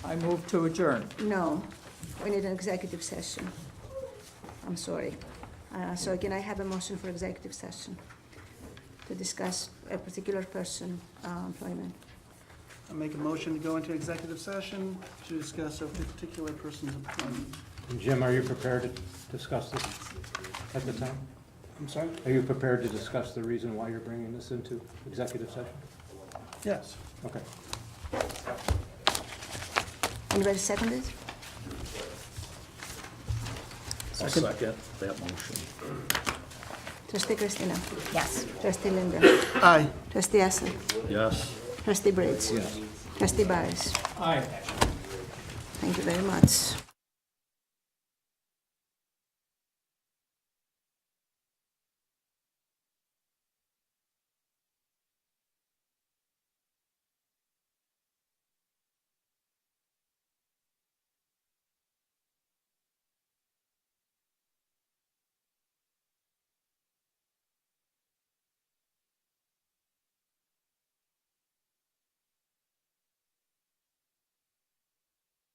I move to adjourn. No, we need an executive session. I'm sorry. So can I have a motion for executive session to discuss a particular person employment? I make a motion to go into executive session to discuss a particular person's employment. And Jim, are you prepared to discuss this at the time? I'm sorry? Are you prepared to discuss the reason why you're bringing this into executive session? Yes. Okay. Anybody second it? I'll second that motion. Trustee Christina. Yes. Trustee Linden. Aye. Trustee Essek. Yes. Trustee Briggs. Yes. Trustee Barris. Aye. Thank you very much.